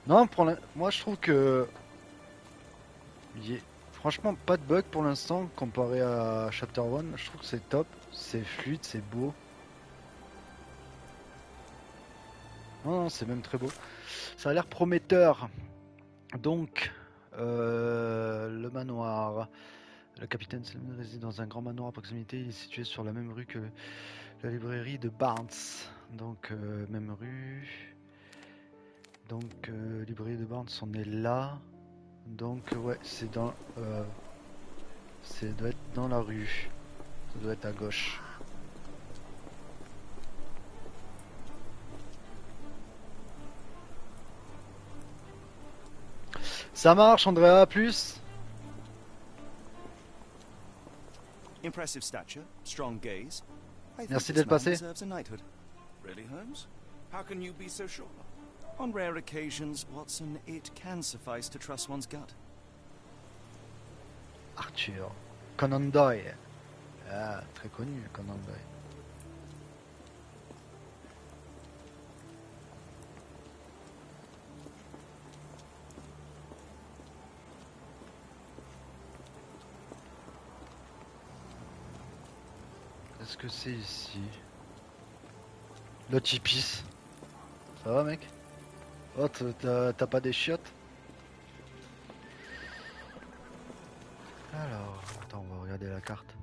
Non, moi je trouve que... Franchement, pas de bug pour l'instant comparé à Chapter 1. Je trouve que c'est top. C'est fluide, c'est beau. Non, c'est même très beau. Ça a l'air prometteur. Donc, le manoir. Le capitaine Selman réside dans un grand manoir à proximité. Il est situé sur la même rue que la librairie de Barnes. Donc, même rue. Donc, librairie de Barnes, on est là. Donc, ouais, c'est dans. Ça doit être dans la rue. Ça doit être à gauche. Ça marche, Andrea, à plus. Impressive stature, strong gaze. I think Merci this d'être man passé. deserves a knighthood. Really, Holmes? How can you be so sure? On rare occasions, Watson, it can suffice to trust one's gut. Arthur. Conan Doyle. Ah, très connu, Conan Doyle. Qu'est-ce que c'est ici? L'autre il pisse. Ça va, mec? Oh, t'as pas des chiottes? Alors, attends, on va regarder la carte.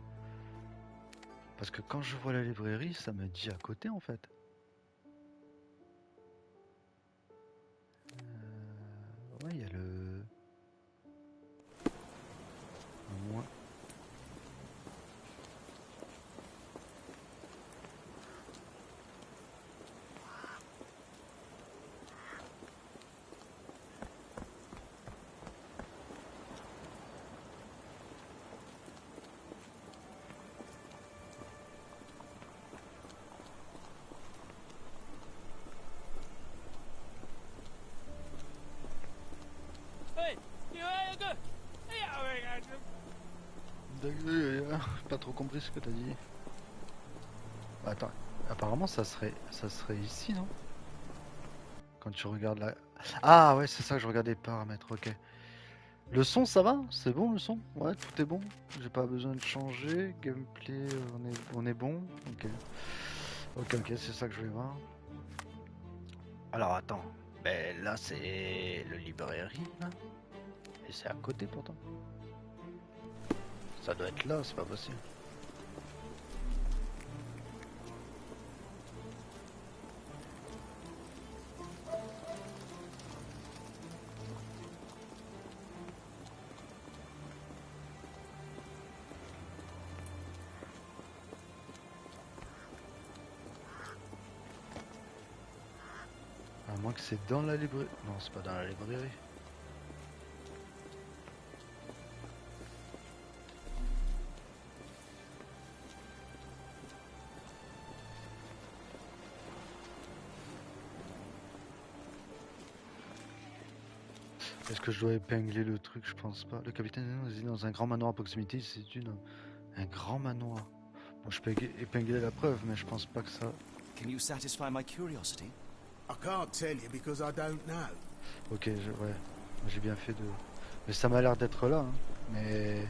Parce que quand je vois la librairie, ça me dit à côté en fait. Ouais, il y a le... Moins. J'ai pas trop compris ce que t'as dit. Attends, apparemment ça serait ici, non? Quand tu regardes la... Ah ouais, c'est ça, je regardais les paramètres, ok. Le son, ça va? C'est bon le son? Ouais, tout est bon. J'ai pas besoin de changer. Gameplay, on est bon. Ok. Ok, c'est ça que je vais voir. Alors attends. Ben là, c'est le librairie, là. Et c'est à côté pourtant. Ça doit être là, c'est pas possible. À moins que c'est dans la librairie. Non, c'est pas dans la librairie. Est-ce que je dois épingler le truc? Je pense pas. Le capitaine réside dans un grand manoir à proximité. C'est un grand manoir. Bon, je peux épingler la preuve, mais je pense pas que ça. Can you satisfy my curiosity? I can't tell you because I don't know. Ok, ouais, j'ai bien fait de. Mais ça m'a l'air d'être là. Hein. Mais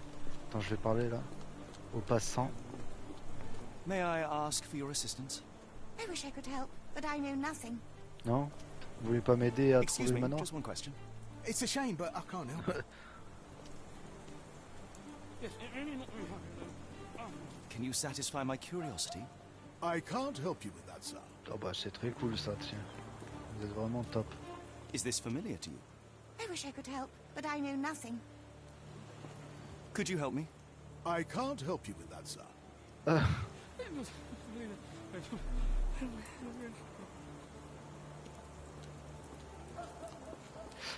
attends, je vais parler là. Au passant. May I ask for your assistance? I wish I could help, but I know nothing. Non? Vous voulez pas m'aider à Excuse trouver le me, manoir? just one question. It's a shame, but I can't help it. Can you satisfy my curiosity? I can't help you with that, sir. Oh bah c'est très cool ça, tiens. Vous êtes vraiment top. Is this familiar to you? I wish I could help, but I know nothing. Could you help me? I can't help you with that, sir.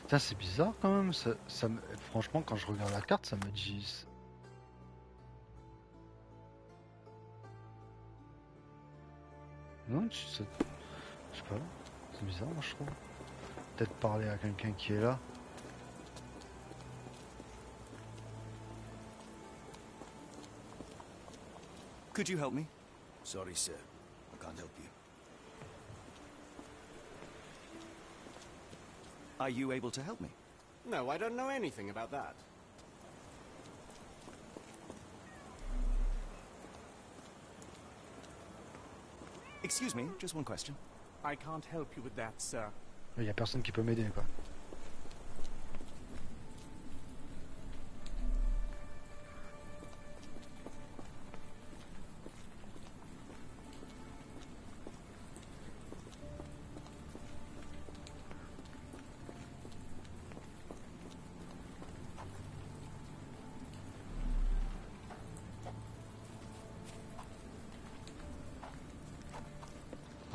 Tiens, c'est bizarre quand même. Franchement, quand je regarde la carte, ça me dit. Non, je sais pas. C'est bizarre, moi je trouve. Peut-être parler à quelqu'un qui est là. Could you help me? Sorry, sir. I can't help you. Are you able to help me? No, I don't know anything about that. Excuse me, just one question. I can't help you with that, sir. Il y a personne qui peut m'aider quoi.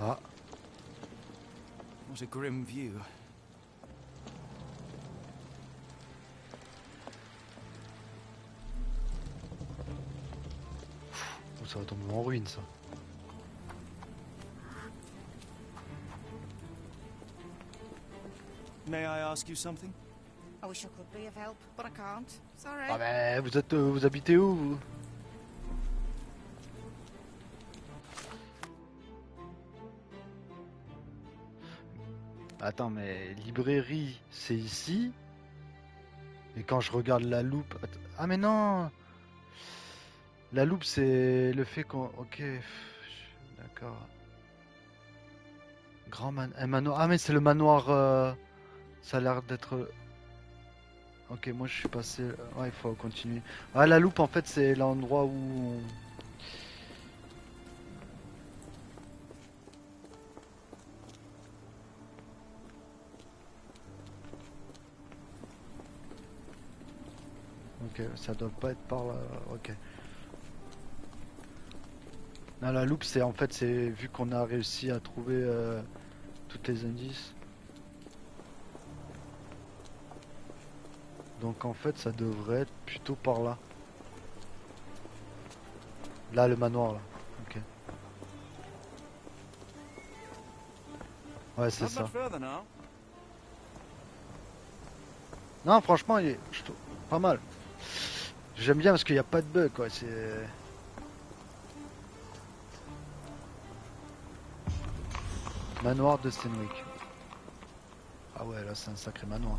Ah. What a grim view. Oh, ça va tomber en ruine ça. May I ask you something? I wish I could be of help, but I can't. Sorry. Ah mais vous habitez où vous? Attends, mais librairie, c'est ici. Et quand je regarde la loupe... Ah mais non! La loupe, c'est le fait qu'on... Ok, d'accord. Un manoir... Ah mais c'est le manoir... Ça a l'air d'être... Ok, moi je suis passé... Ouais, il faut continuer. Ah, la loupe, en fait, c'est l'endroit où... Ok, ça doit pas être par là. Ok. Non, la loupe, c'est en fait, c'est vu qu'on a réussi à trouver toutes les indices. Donc en fait, ça devrait être plutôt par là. Là, le manoir, là. Ok. Ouais, c'est ça. Non, franchement, il est je trouve pas mal. J'aime bien parce qu'il n'y a pas de bug, quoi. C'est... Manoir de Stenwick. Ah ouais, là, c'est un sacré manoir.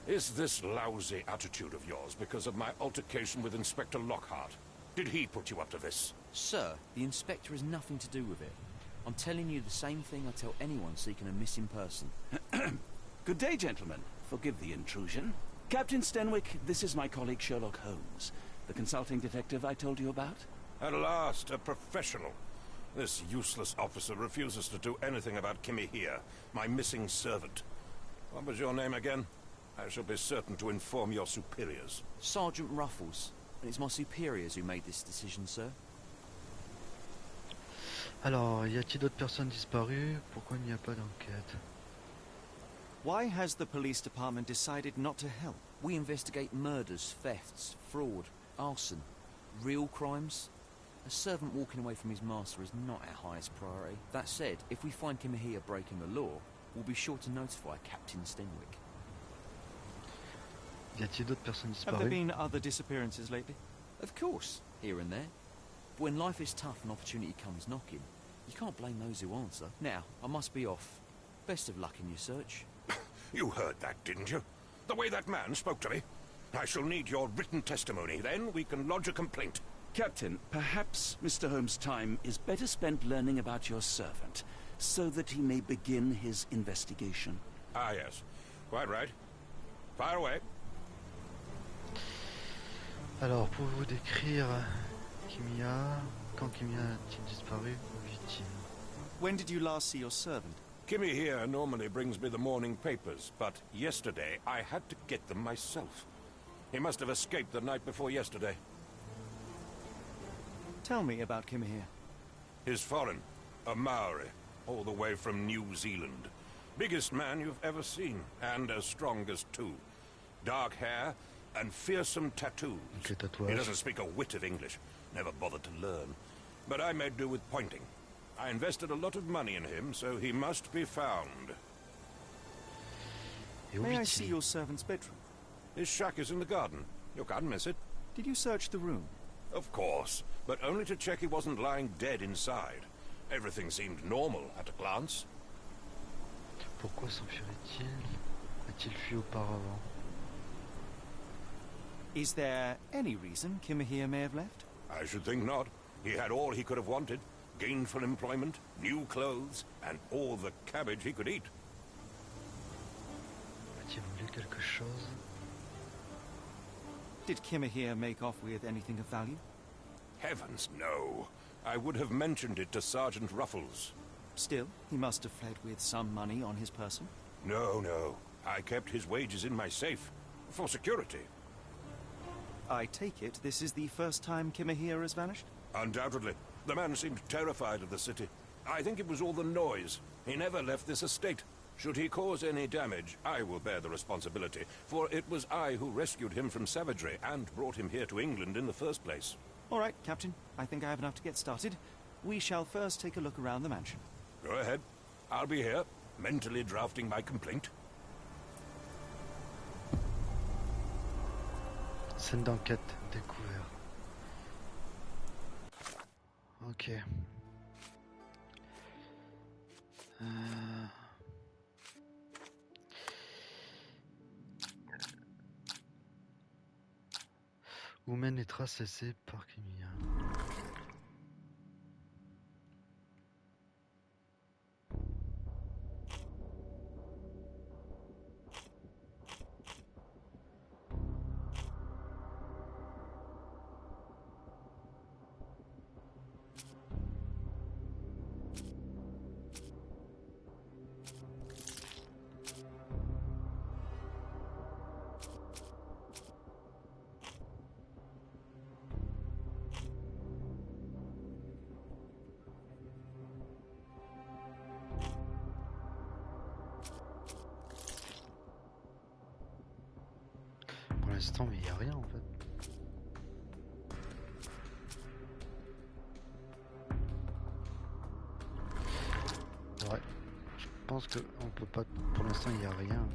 Is this lousy attitude of yours because of my altercation with Inspector Lockhart? Did he put you up to this? Sir, the inspector has nothing to do with it. I'm telling you the same thing I tell anyone seeking a missing person. Good day, gentlemen. Forgive the intrusion. Captain Stenwick, this is my colleague Sherlock Holmes, the consulting detective I told you about. At last, a professional. This useless officer refuses to do anything about Kimmy here, my missing servant. What was your name again? I shall be certain to inform your superiors. Sergeant Ruffles. And it's my superiors who made this decision, sir. Alors, y a-t-il d'autres personnes disparues? Pourquoi il n'y a pas d'enquête? Why has the police department decided not to help? We investigate murders, thefts, fraud, arson, real crimes. A servant walking away from his master is not our highest priority. That said, if we find Kimahir breaking the law, we'll be sure to notify Captain Stenwick. Y a-t-il d'autres personnes Have there disparues? been other disappearances lately? Of course, here and there. But when life is tough and opportunity comes knocking, you can't blame those who answer. Now, I must be off. Best of luck in your search. You heard that, didn't you? The way that man spoke to me. I shall need your written testimony. Then we can lodge a complaint. Captain, perhaps Mr. Holmes' time is better spent learning about your servant, so that he may begin his investigation. Ah, yes. Quite right. Fire away. Alors, pouvez-vous décrire Kimia? Quand Kimia a-t-il disparu? Où vit-il? When did you last see your servant? Kimmy here normally brings me the morning papers, but yesterday I had to get them myself. He must have escaped the night before yesterday. Tell me about Kimahir. He's foreign, a Maori, all the way from New Zealand. Biggest man you've ever seen, and as strong as two. Dark hair and fearsome tattoos. He doesn't speak a whit of English, never bothered to learn. But I made do with pointing. I invested a lot of money in him, so he must be found. May I see your servant's bedroom? His shack is in the garden. You can't miss it. Did you search the room? Of course, but only to check he wasn't lying dead inside. Everything seemed normal at a glance. Pourquoi s'enfuirait-il? A-t-il fui auparavant? Is there any reason Kimahir may have left? I should think not. He had all he could have wanted. Gainful employment, new clothes, and all the cabbage he could eat. A-t-il voulu quelque chose? Did Kimahir make off with anything of value? Heavens, no. I would have mentioned it to Sergeant Ruffles. Still, he must have fled with some money on his person. No, no. I kept his wages in my safe. For security. I take it this is the first time Kimahir has vanished? Undoubtedly. The man seemed terrified of the city. I think it was all the noise. He never left this estate. Should he cause any damage, I will bear the responsibility, for it was I who rescued him from savagery and brought him here to England in the first place. All right, Captain. I think I have enough to get started. We shall first take a look around the mansion. Go ahead. I'll be here, mentally drafting my complaint. Scène d'enquête, découvert. Ok. Où mènent les traces laissées par Kimia? Pour l'instant, mais il n'y a rien en fait. Ouais, je pense que on peut pas. Pour l'instant, il n'y a rien.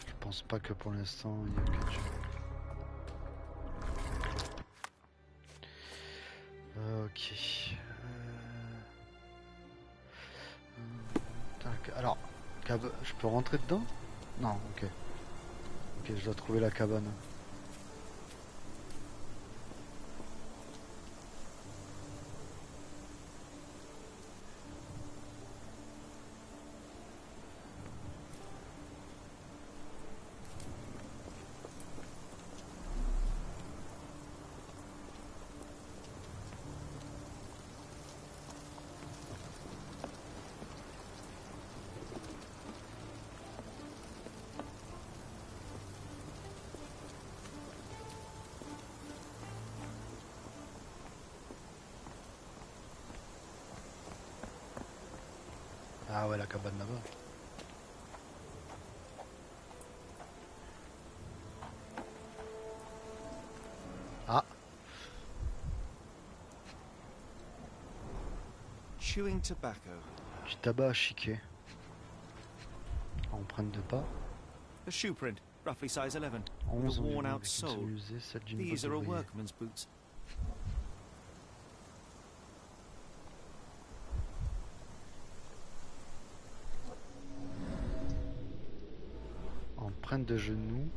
Je pense pas que pour l'instant il y a quelque chose. Ok. Tac. Alors, je peux rentrer dedans? Non, ok. Ok, je dois trouver la cabane. ouais, la cabane là-bas. Ah. Chewing tobacco. Du tabac à chiquer. Empreinte de pas. A shoe print, roughly size 11. 11 a worn environ out avec une sole. semelle usée, celle d'une These botte are a d'ouvrier. workman's boots. Empreinte de genou.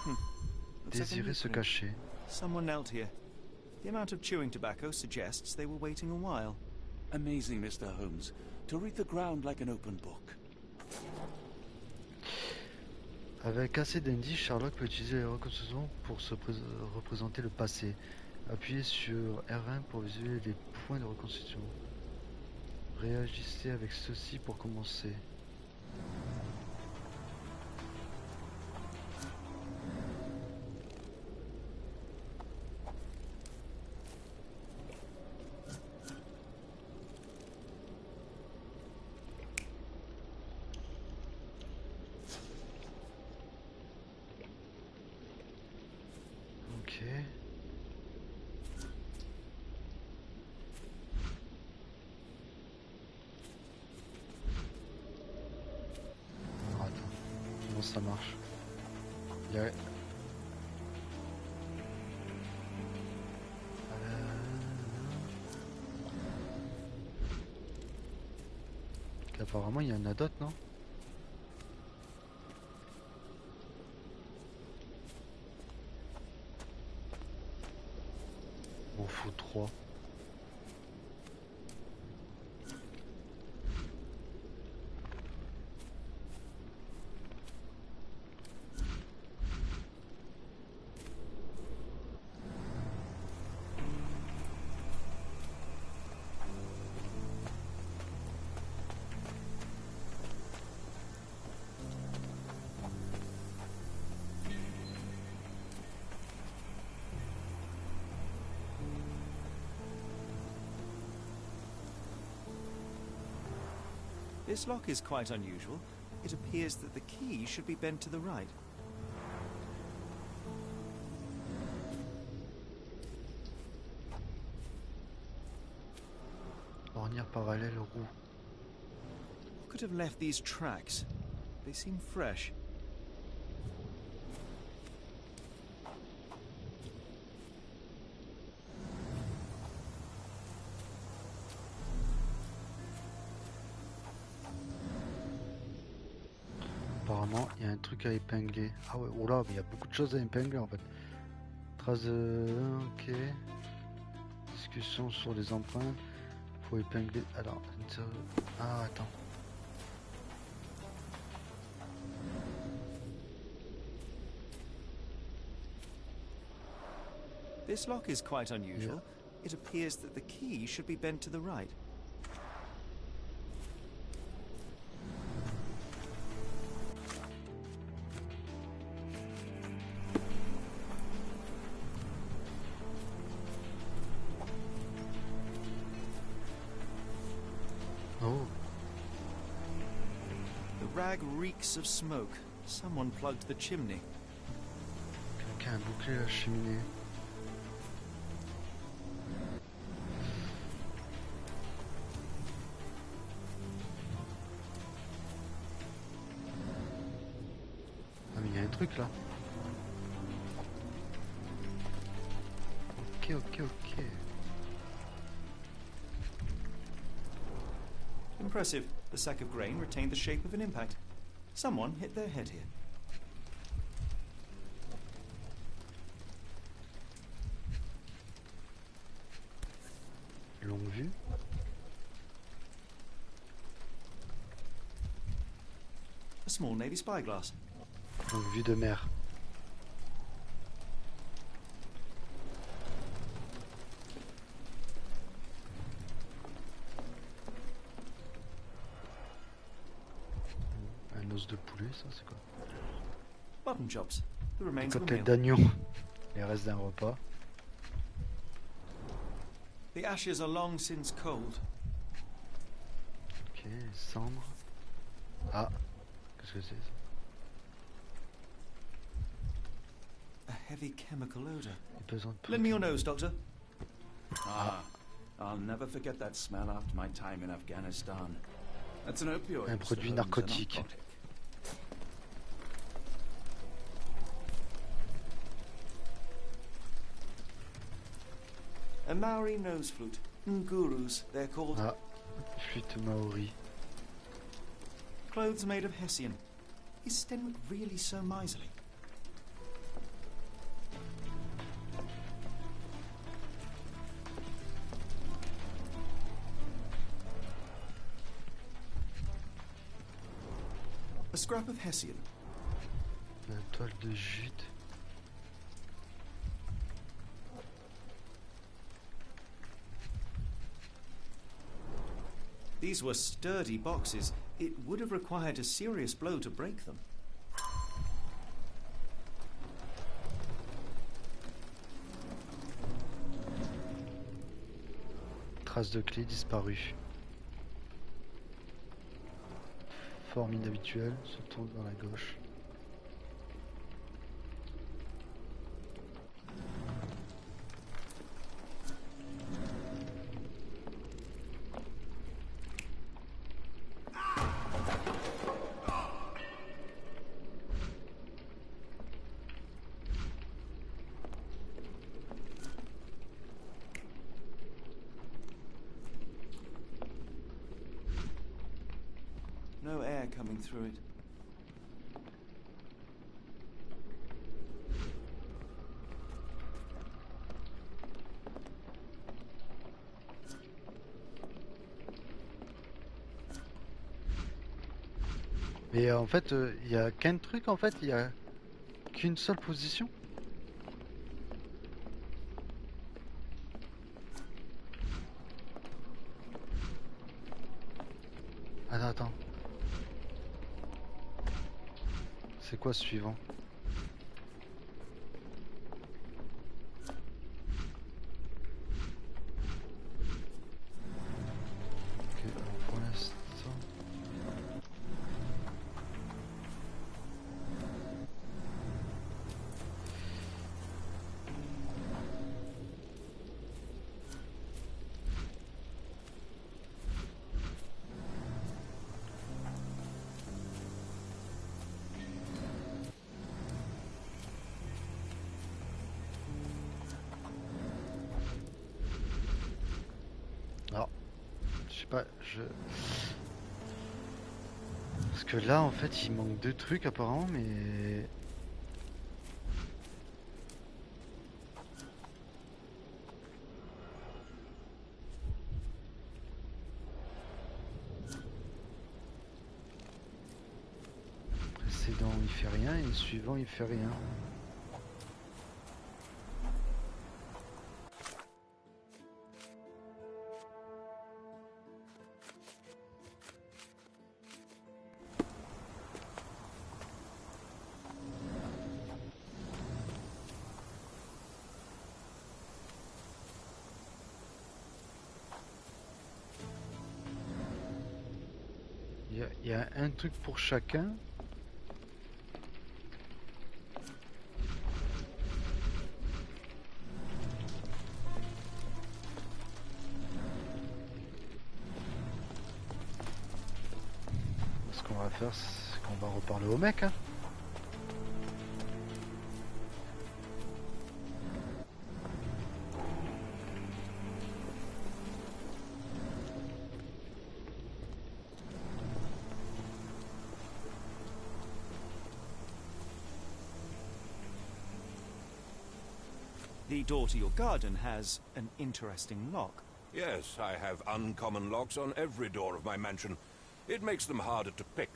Looks like a Désirer new se print. cacher. Someone knelt here. The amount of chewing tobacco suggests they were waiting a while. Amazing, Mr. Holmes. To read the ground like an open book. Avec assez d'indices, Sherlock peut utiliser les reconstructions pour se représenter le passé. Appuyez sur R1 pour visualiser les points de reconstruction. Réagissez avec ceci pour commencer. Ok. Alors, attends, comment ça marche? Il y a... Apparemment il y en a d'autres, non? M'en faut 3. This lock is quite unusual. It appears that the key should be bent to the right. Ornière parallèle roue. Who could have left these tracks? They seem fresh. Apparemment, il y a un truc à épingler. Ah ouais, oh là, mais il y a beaucoup de choses à épingler en fait. Trace de... Ok. Discussion sur les empreintes. Faut épingler... Alors... Ah, attends. This lock is quite unusual. It appears that the key should be bent to the right. Oh. The rag reeks of smoke. Someone plugged the chimney. Quelqu'un a bouclé la cheminée. Ah mais il y a un truc là. Ok, ok, ok. Impressive. The sack of grain retained the shape of an impact. Someone hit their head here. Longue vue. A small navy spyglass. Longue vue de mer. Un os de poulet, ça c'est quoi? Mutton chops. The remains of a Côtelette meal. d'agneau. Les restes d'un repas. The ashes are long since cold. Ok, cendres. Ah, qu'est-ce que c'est ça? A heavy chemical odor. Besoin de Lend me your nose, Doctor. I'll never forget that smell after my time in Afghanistan. That's an opioid. Un produit narcotique. A Maori nose flute. Ngurus, they're called. Ah, flûte maori. Clothes made of hessian. Is Stenwick really so miserly? A scrap of hessian. La toile de jute. These were sturdy boxes. It would have required a serious blow to break them. Trace de clé disparue. Forme inhabituelle, se tourne vers la gauche. No air coming through it. Mais en fait, il y a qu'un truc en fait, il y a qu'une seule position. Attends. C'est quoi ce suivant? Ok, alors pour l'instant... Alors, je sais pas, parce que là, en fait, il manque deux trucs apparemment, mais... Le précédent, il fait rien, et le suivant, il fait rien. Il y a un truc pour chacun. Ce qu'on va faire, c'est qu'on va reparler au mec. Hein. The door to your garden has an interesting lock. Yes, I have uncommon locks on every door of my mansion. It makes them harder to pick.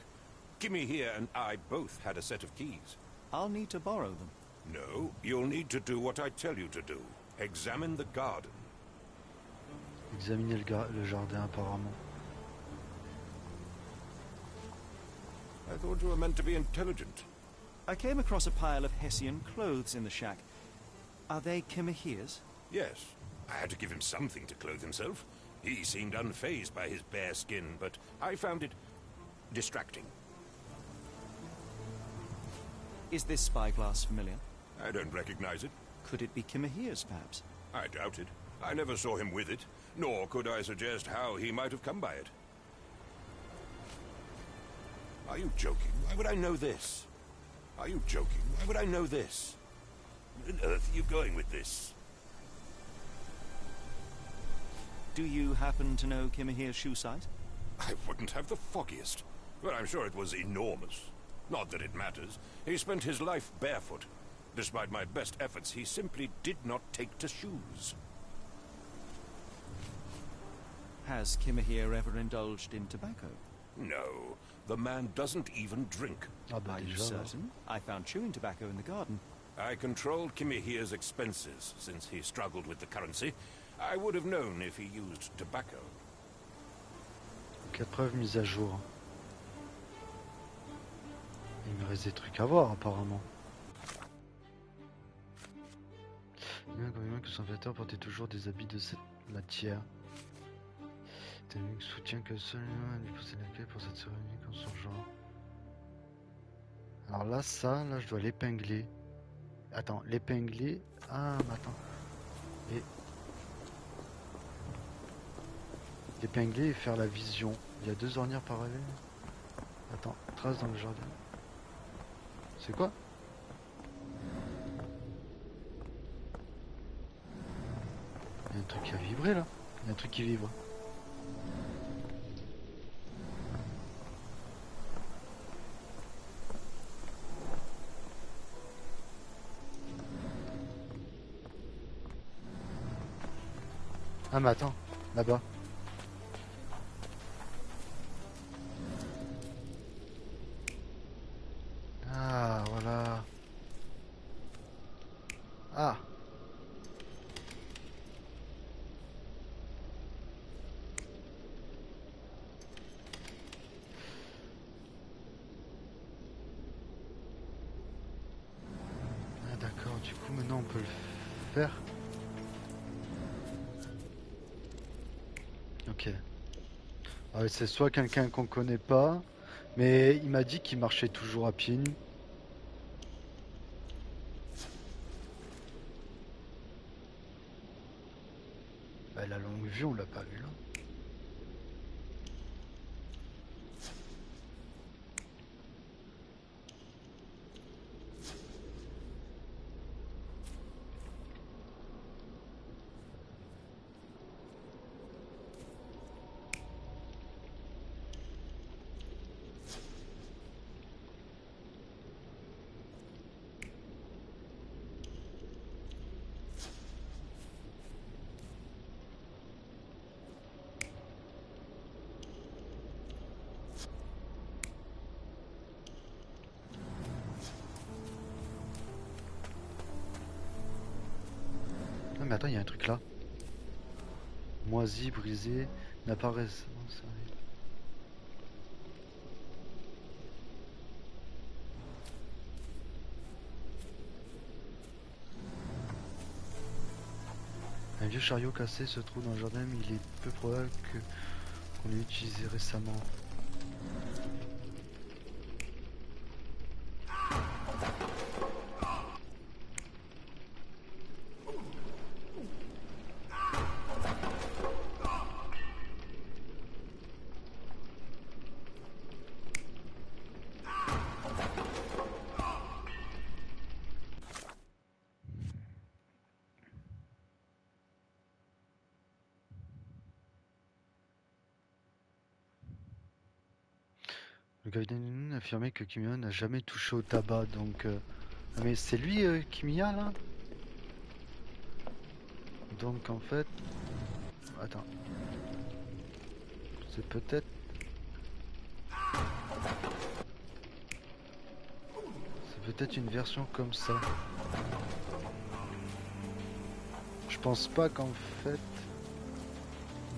Kimmy here and I both had a set of keys. I'll need to borrow them. No, you'll need to do what I tell you to do. Examine the garden. Examiner le jardin apparemment. I thought you were meant to be intelligent. I came across a pile of Hessian clothes in the shack. Are they Kimahir's? Yes. I had to give him something to clothe himself. He seemed unfazed by his bare skin, but I found it distracting. Is this spyglass familiar? I don't recognize it. Could it be Kimahir's, perhaps? I doubt it. I never saw him with it, nor could I suggest how he might have come by it. Are you joking? Why would I know this? Are you joking? Why would I know this? Where on earth are you going with this? Do you happen to know Kimahir's shoe size? I wouldn't have the foggiest, but I'm sure it was enormous. Not that it matters. He spent his life barefoot. Despite my best efforts, he simply did not take to shoes. Has Kimahir ever indulged in tobacco? No, the man doesn't even drink. Are you certain? I found chewing tobacco in the garden. I controlled Kimahir's expenses since he struggled with the currency. I would have known if he used tobacco. Quatre preuves mises à jour. Il me reste des trucs à voir apparemment. Que son vêtement portait toujours des habits de cette matière. Technique soutient que seul lui possède la clé pour cette cérémonie comme son genre. Alors là, là je dois l'épingler. Attends, l'épingler. Ah, mais attends. Et l'épingler et faire la vision. Il y a deux ornières parallèles. Attends, trace dans le jardin. C'est quoi? Il y a un truc qui a vibré là. Il y a un truc qui vibre. Ah mais attends, là-bas. Ah voilà. Ah. Ah d'accord, du coup maintenant on peut le faire. Ok. Ah ouais, c'est soit quelqu'un qu'on connaît pas, mais il m'a dit qu'il marchait toujours à pied nu. Bah, la longue vue, on l'a pas vu là. Mais attends, il y a un truc là. Moisi, brisé, n'apparaissent. Un vieux chariot cassé se trouve dans le jardin, mais il est peu probable qu'on l'ait utilisé récemment. Le capitaine a affirmé que Kimiya n'a jamais touché au tabac, donc... Mais c'est lui Kimiya là? Donc en fait... Attends. C'est peut-être... C'est peut-être une version comme ça. Je pense pas qu'en fait...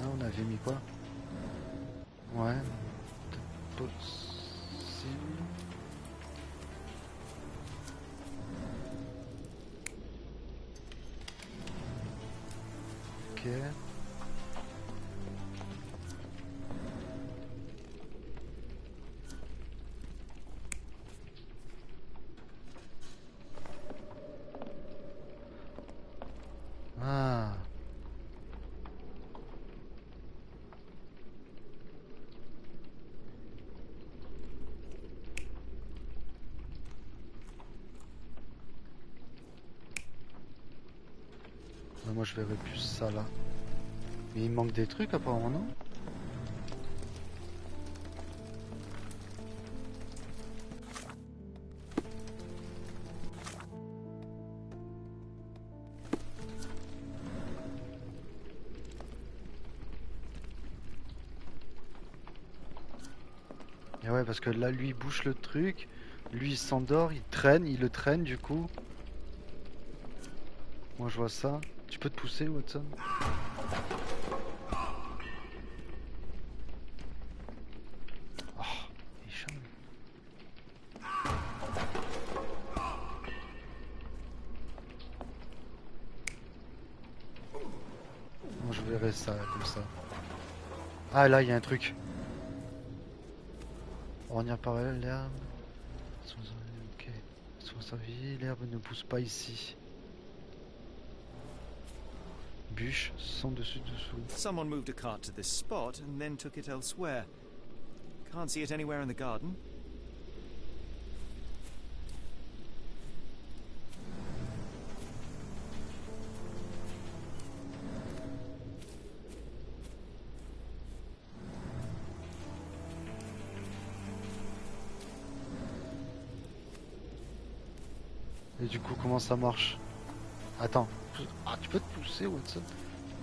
Là on avait mis quoi? Ouais. Possible. Ok. Ouais, moi je verrais plus ça là. Mais il manque des trucs apparemment, non? Et ouais, parce que là lui il bouge le truc, lui il s'endort, il le traîne du coup. Moi je vois ça. Tu peux te pousser, Watson? Oh, il est chiant. Moi je verrais ça comme ça. Ah là il y a un truc. Ornière parallèle, l'herbe. Ok. Sur sa vie, l'herbe ne pousse pas ici. Bûche, sans dessus dessous. Someone moved a cart to this spot and then took it elsewhere. Can't see it anywhere in the garden. Et du coup, comment ça marche? Attends. Ah, tu peux te pousser, Watson?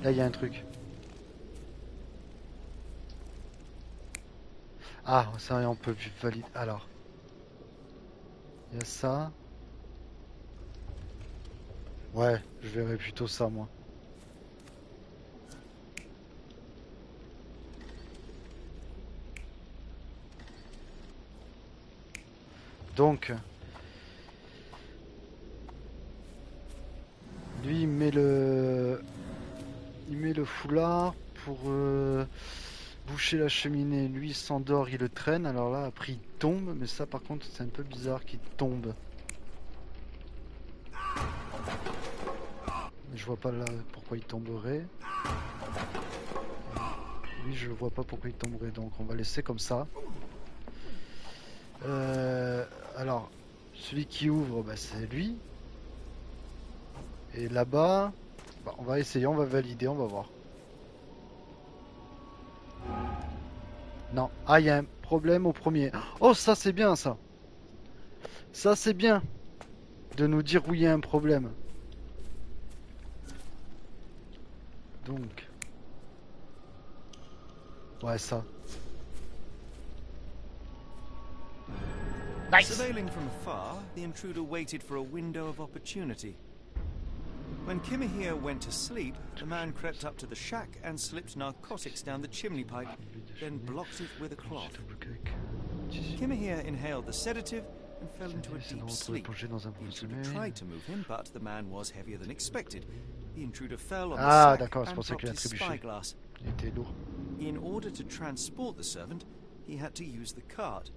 Là, il y a un truc. Ah, ça, on peut valider. Alors. Il y a ça. Ouais, je verrais plutôt ça, moi. Donc... Lui il met le foulard pour boucher la cheminée. Lui il s'endort, il le traîne. Alors là après il tombe, mais ça par contre c'est un peu bizarre qu'il tombe. Je vois pas là pourquoi il tomberait. Lui je vois pas pourquoi il tomberait, donc on va laisser comme ça. Alors celui qui ouvre, bah, c'est lui. Et là-bas, bah, on va essayer, on va valider, on va voir. Non. Ah, il y a un problème au premier. Oh, ça c'est bien ça. Ça c'est bien. De nous dire où il y a un problème. Donc. Ouais, ça. Nice. Surveilling from afar, the intruder waited for a window of opportunity. When Kimahir went to sleep, the man crept up to the shack and slipped narcotics down the chimney pipe, then blocked it with a cloth. Kimahir inhaled the sedative and fell into a deep sleep. The intruder tried to move him, but the man was heavier than expected. The intruder fell on the sack and dropped his spyglass. In order to transport the servant, he had to use the cart.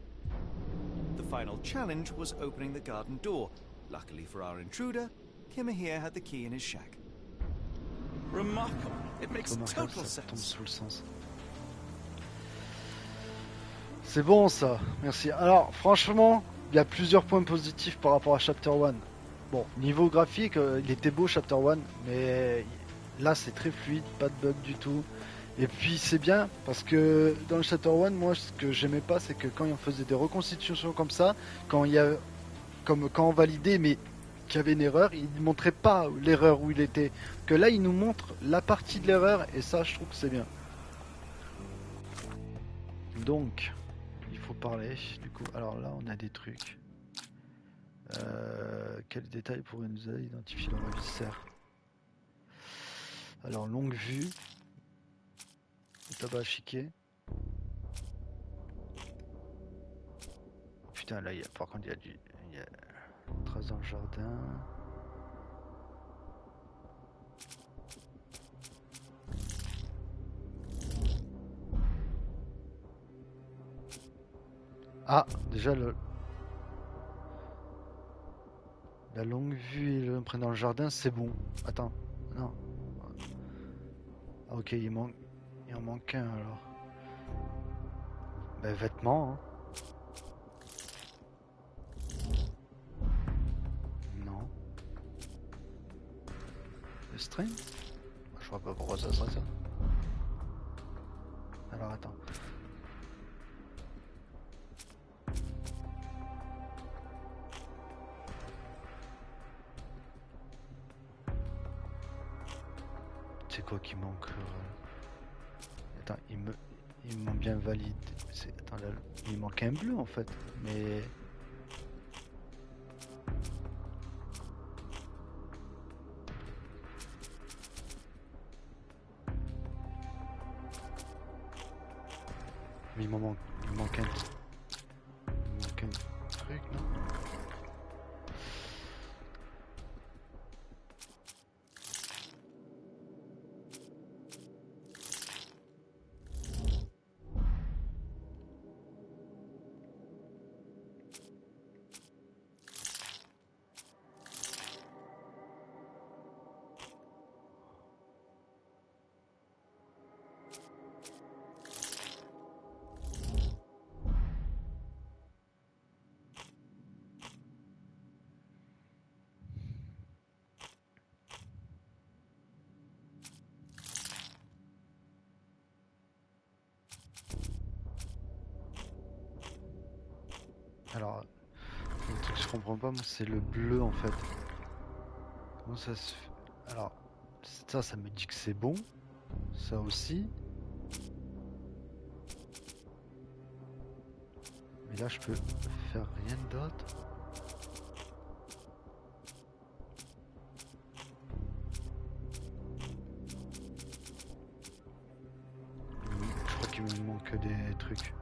The final challenge was opening the garden door. Luckily for our intruder, Kimahir had the key in his shack. Remarkable. It makes total sense. C'est bon ça, merci. Alors franchement, il y a plusieurs points positifs par rapport à Chapter 1. Bon, niveau graphique, il était beau Chapter 1, mais là c'est très fluide, pas de bug du tout. Et puis c'est bien, parce que dans le Chapter 1, moi ce que j'aimais pas, c'est que quand on faisait des reconstitutions comme ça, quand il y a, comme quand on validait, mais qu'il y avait une erreur, il ne montrait pas l'erreur où il était. Que là il nous montre la partie de l'erreur, et ça je trouve que c'est bien. Donc, il faut parler, du coup, alors là on a des trucs. Quels détails pourraient nous aider à identifier leur adversaire? Alors longue vue, tabac à chiquer. Putain là, par contre il y a trace dans le jardin. Ah, déjà la longue vue et l'empreinte dans le jardin, c'est bon. Attends, non. Ah, ok, il en manque un alors. Ben, vêtements, hein. Non. string. Je vois pas pourquoi ça serait ça. Alors attends. C'est quoi qui manque Attends, il m'ont bien validé. Attends, là, il manque un bleu en fait. Mais... Mais il manque un truc, non? Alors, le truc que je comprends pas, moi, c'est le bleu en fait. Comment ça se fait? Alors, ça me dit que c'est bon. Ça aussi. Mais là, je peux faire rien d'autre. Je crois qu'il me manque des trucs.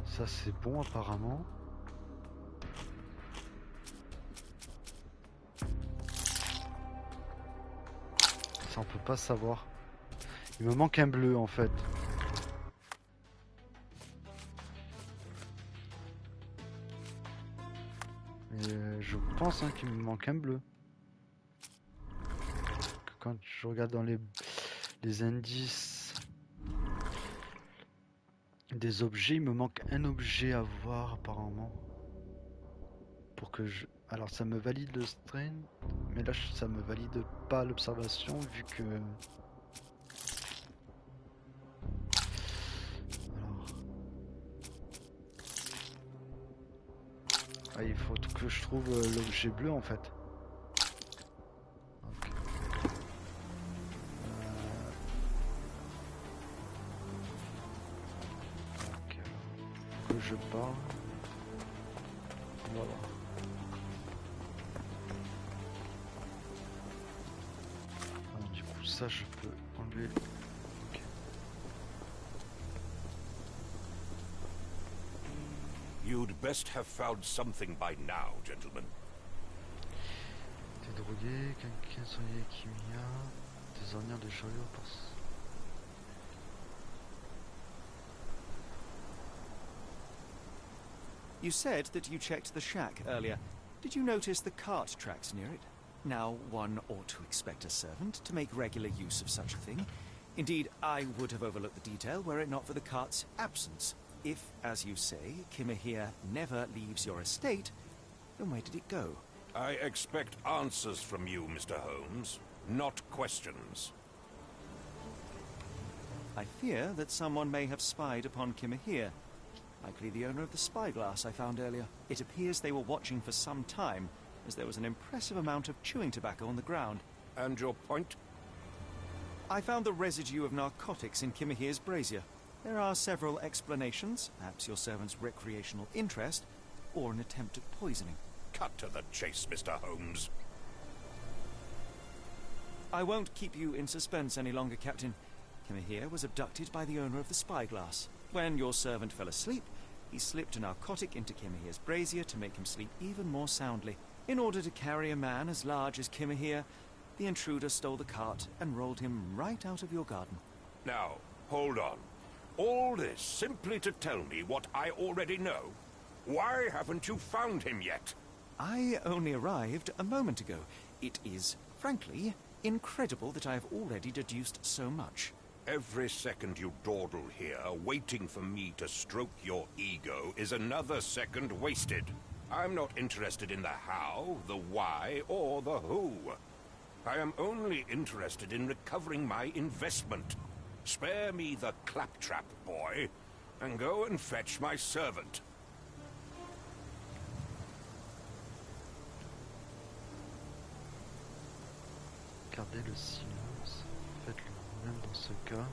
Ça c'est bon apparemment. Ça on peut pas savoir. Il me manque un bleu en fait. Je pense qu'il me manque un bleu. Que quand je regarde dans les indices des objets, il me manque un objet à voir apparemment. Pour que je... Alors ça me valide le strain, mais là ça me valide pas l'observation vu que... Alors... Ah, il faut que je trouve l'objet bleu en fait. Ok. Ok, alors. Que je parle. On va voir. Alors, du coup ça je peux enlever. Ok. You'd best have found something by now, gentlemen. T'es drogué, quelqu'un soigné Kimia, des ornières de chariot pour... You said that you checked the shack earlier. Did you notice the cart tracks near it? Now, one ought to expect a servant to make regular use of such a thing. Indeed, I would have overlooked the detail were it not for the cart's absence. If, as you say, Kimahir never leaves your estate, then where did it go? I expect answers from you, Mr. Holmes, not questions. I fear that someone may have spied upon Kimahir. Likely the owner of the spyglass I found earlier. It appears they were watching for some time, as there was an impressive amount of chewing tobacco on the ground. And your point? I found the residue of narcotics in Kimahir's brazier. There are several explanations, perhaps your servant's recreational interest, or an attempt at poisoning. Cut to the chase, Mr. Holmes. I won't keep you in suspense any longer, Captain. Kimahir was abducted by the owner of the spyglass. When your servant fell asleep, he slipped a narcotic into Kimahir's brazier to make him sleep even more soundly. In order to carry a man as large as Kimahir, the intruder stole the cart and rolled him right out of your garden. Now, hold on. All this simply to tell me what I already know? Why haven't you found him yet? I only arrived a moment ago. It is, frankly, incredible that I have already deduced so much. Every second you dawdle here, waiting for me to stroke your ego, is another second wasted. I'm not interested in the how, the why, or the who. I am only interested in recovering my investment. Spare me the claptrap, boy, and go and fetch my servant. Gardez le silence. Faites-le même dans ce cas.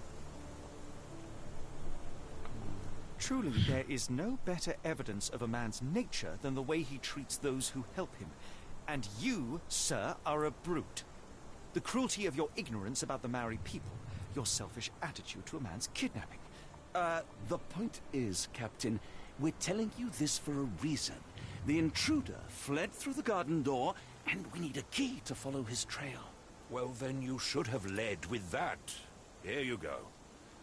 Truly, there is no better evidence of a man's nature than the way he treats those who help him. And you, sir, are a brute. The cruelty of your ignorance about the Maori people, your selfish attitude to a man's kidnapping. The point is, Captain, we're telling you this for a reason. The intruder fled through the garden door, and we need a key to follow his trail. Well, then you should have led with that. Here you go.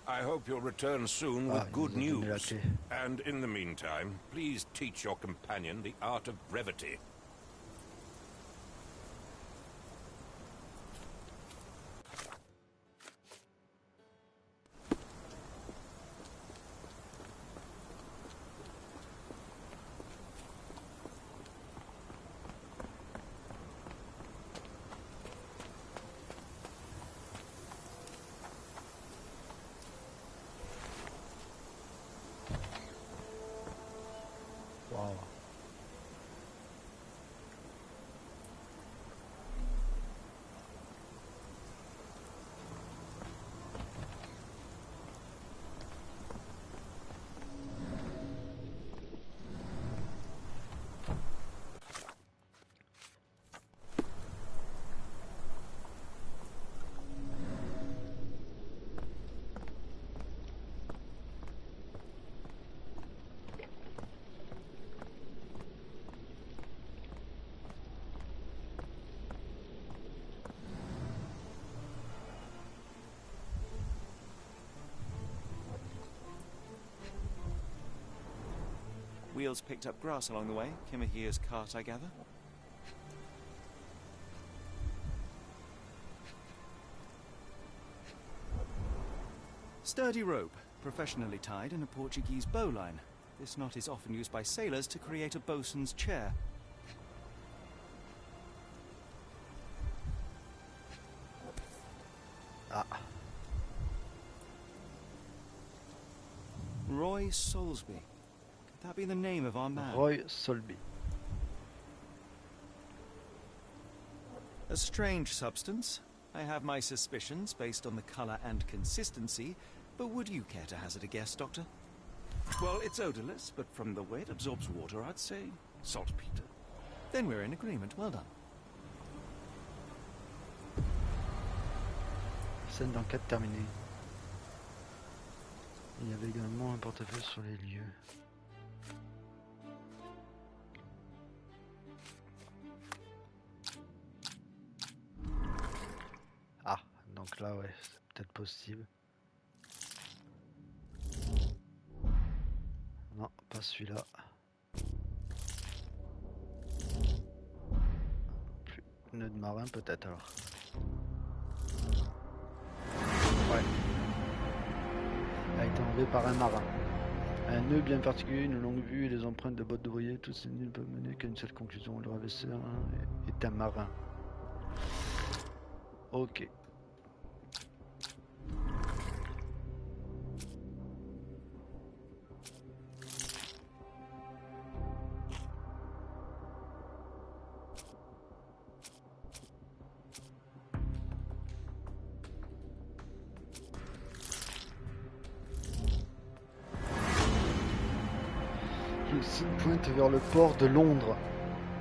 I hope you'll return soon with good news. And in the meantime, please teach your companion the art of brevity. Wow. Wheels picked up grass along the way. Kimihia's cart, I gather. Sturdy rope, professionally tied in a Portuguese bowline. This knot is often used by sailors to create a bosun's chair. Roy Soulsby. Could that be the name of our man? Roy Soulsby. A strange substance. I have my suspicions based on the colour and consistency, but would you care to hazard a guess, Doctor? Well, it's odorless, but from the way it absorbs water, I'd say saltpeter. Then we're in agreement. Well done. Scène d'enquête terminée. Il y avait également un portefeuille sur les lieux. Ah, donc là, ouais, c'est peut-être possible. Non, pas celui-là. Plus nœud de marin, peut-être alors. Ouais. A été enlevé par un marin. Un nœud bien particulier, une longue vue et les empreintes de bottes d'ouvrier, tous ces nœuds ne peuvent mener qu'à une seule conclusion. Le ravisseur est un marin. Ok. Le site pointe vers le port de Londres.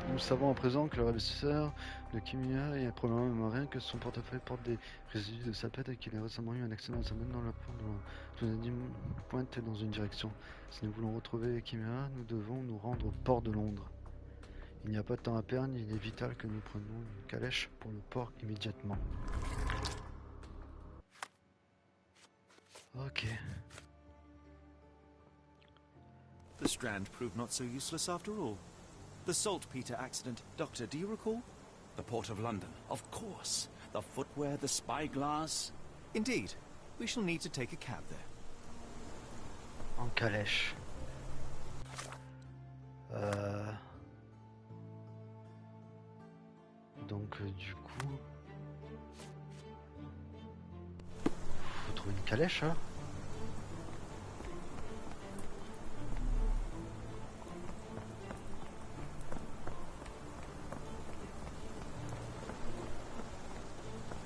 Nous savons à présent que le ravisseur de Kimia est probablement un marin, que son portefeuille porte des résidus de salpêtre et qu'il a récemment eu un accident de sa main dans le port de Londres. Tous les indices pointent dans une direction. Si nous voulons retrouver Kimia, nous devons nous rendre au port de Londres. Il n'y a pas de temps à perdre, il est vital que nous prenions une calèche pour le port immédiatement. Ok. The strand proved not so useless after all. The saltpeter accident. Doctor, do you recall? The Port of London, of course. The footwear, the spyglass. Indeed. We shall need to take a cab there. En calèche. Donc du coup... Faut trouver une calèche, hein.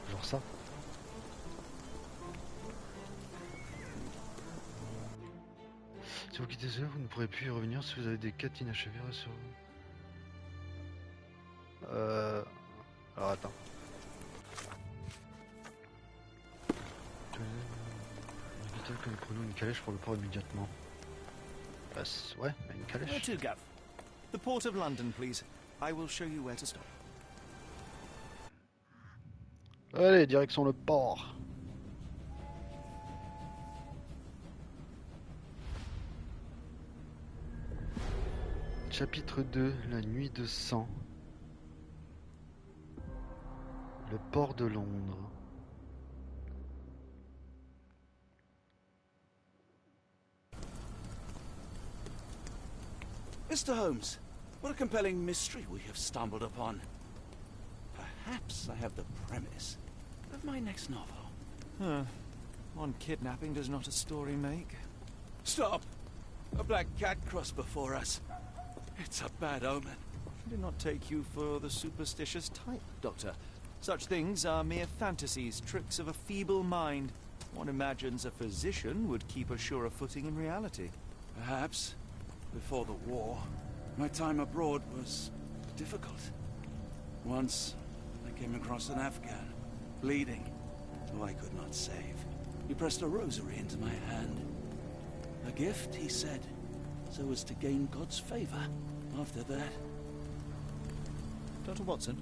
Genre ça. Si vous quittez ce lieu, vous ne pourrez plus y revenir si vous avez des quêtes inachevées sur vous. Alors attends. Évitez que nous prenions une calèche pour le port immédiatement. Ouais, une calèche. Where to, Gav? The port of London, please. I will show you where to stop. Allez, direction le port. Chapitre 2, la nuit de sang. Le port de Londres. Mr. Holmes, what a compelling mystery we have stumbled upon. Perhaps I have the premise of my next novel. One kidnapping does not a story make. Stop! A black cat crossed before us. It's a bad omen. I did not take you for the superstitious type, Doctor. Such things are mere fantasies, tricks of a feeble mind. One imagines a physician would keep a surer footing in reality. Perhaps. Before the war, my time abroad was difficult. Once, I came across an Afghan, bleeding, who I could not save. He pressed a rosary into my hand. A gift, he said, so as to gain God's favor. After that... Dr. Watson?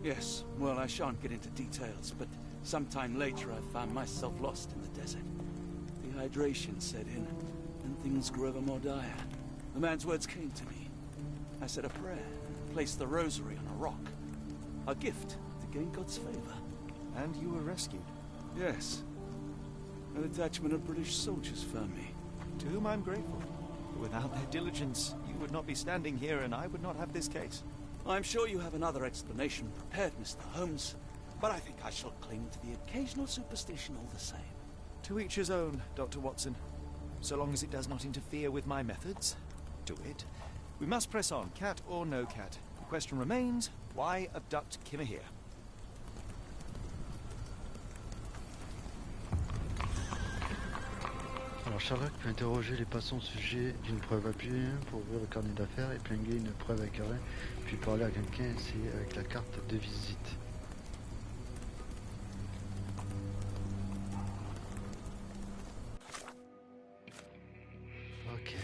Yes, well, I shan't get into details, but sometime later I found myself lost in the desert. Dehydration set in, and things grew ever more dire. The man's words came to me. I said a prayer and placed the rosary on a rock. A gift to gain God's favor. And you were rescued? Yes. A detachment of British soldiers found me. To whom I'm grateful. Without their diligence, you would not be standing here and I would not have this case. I'm sure you have another explanation prepared, Mr. Holmes, but I think I shall cling to the occasional superstition all the same. To each his own, Dr. Watson. So long as it does not interfere with my methods, do it. We must press on, cat or no cat. The question remains, why abduct Kimahir? Alors Sherlock peut interroger les passants au sujet d'une preuve appuyée pour ouvrir le carnet d'affaires, épingler une preuve avec arrêt, puis parler à quelqu'un ici avec la carte de visite. Ok.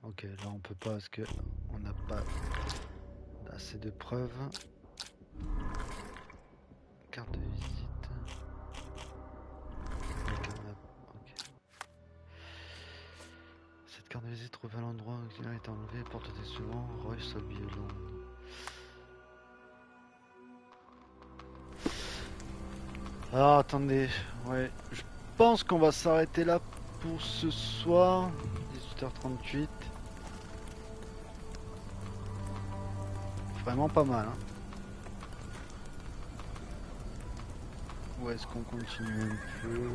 Ok, là on peut pas parce que on n'a pas assez de preuves. Carte de visite. Ok. Cette carte de visite trouvée à l'endroit où il a été enlevé porte souvent Royce Violon. Alors attendez, ouais, je pense qu'on va s'arrêter là pour ce soir. 18h38. Vraiment pas mal, hein. Ou est-ce qu'on continue un peu?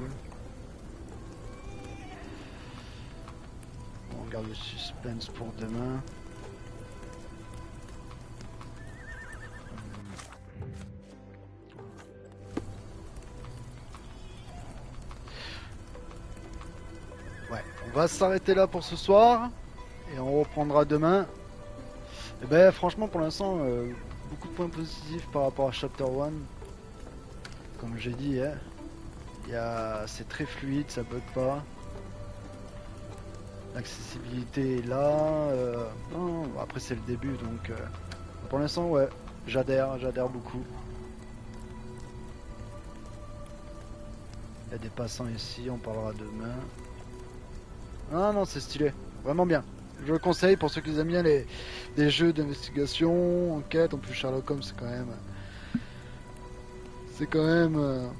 On garde le suspense pour demain. Ouais, on va s'arrêter là pour ce soir et on reprendra demain. Et ben franchement pour l'instant beaucoup de points positifs par rapport à Chapter 1. Comme j'ai dit, hein, c'est très fluide, ça bug pas. L'accessibilité est là. Non, après c'est le début donc pour l'instant ouais, j'adhère beaucoup. Il y a des passants ici, on parlera demain. Ah non, c'est stylé, vraiment bien. Je le conseille pour ceux qui aiment bien les jeux d'investigation, enquête. En plus Sherlock Holmes c'est quand même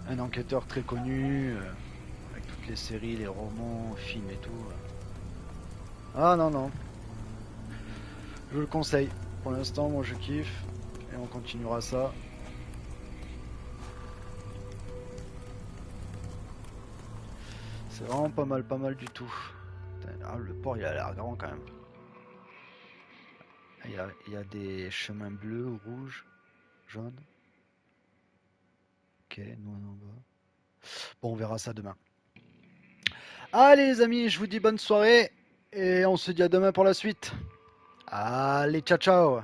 un enquêteur très connu, avec toutes les séries, les romans, films et tout. Ah non non, je le conseille. Pour l'instant moi je kiffe et on continuera ça. C'est vraiment pas mal du tout. Ah, le port il a l'air grand quand même. Il y a des chemins bleus, rouges, jaunes. Ok, nous on est en bas. Bon, on verra ça demain. Allez les amis, je vous dis bonne soirée et on se dit à demain pour la suite. Allez, ciao ciao.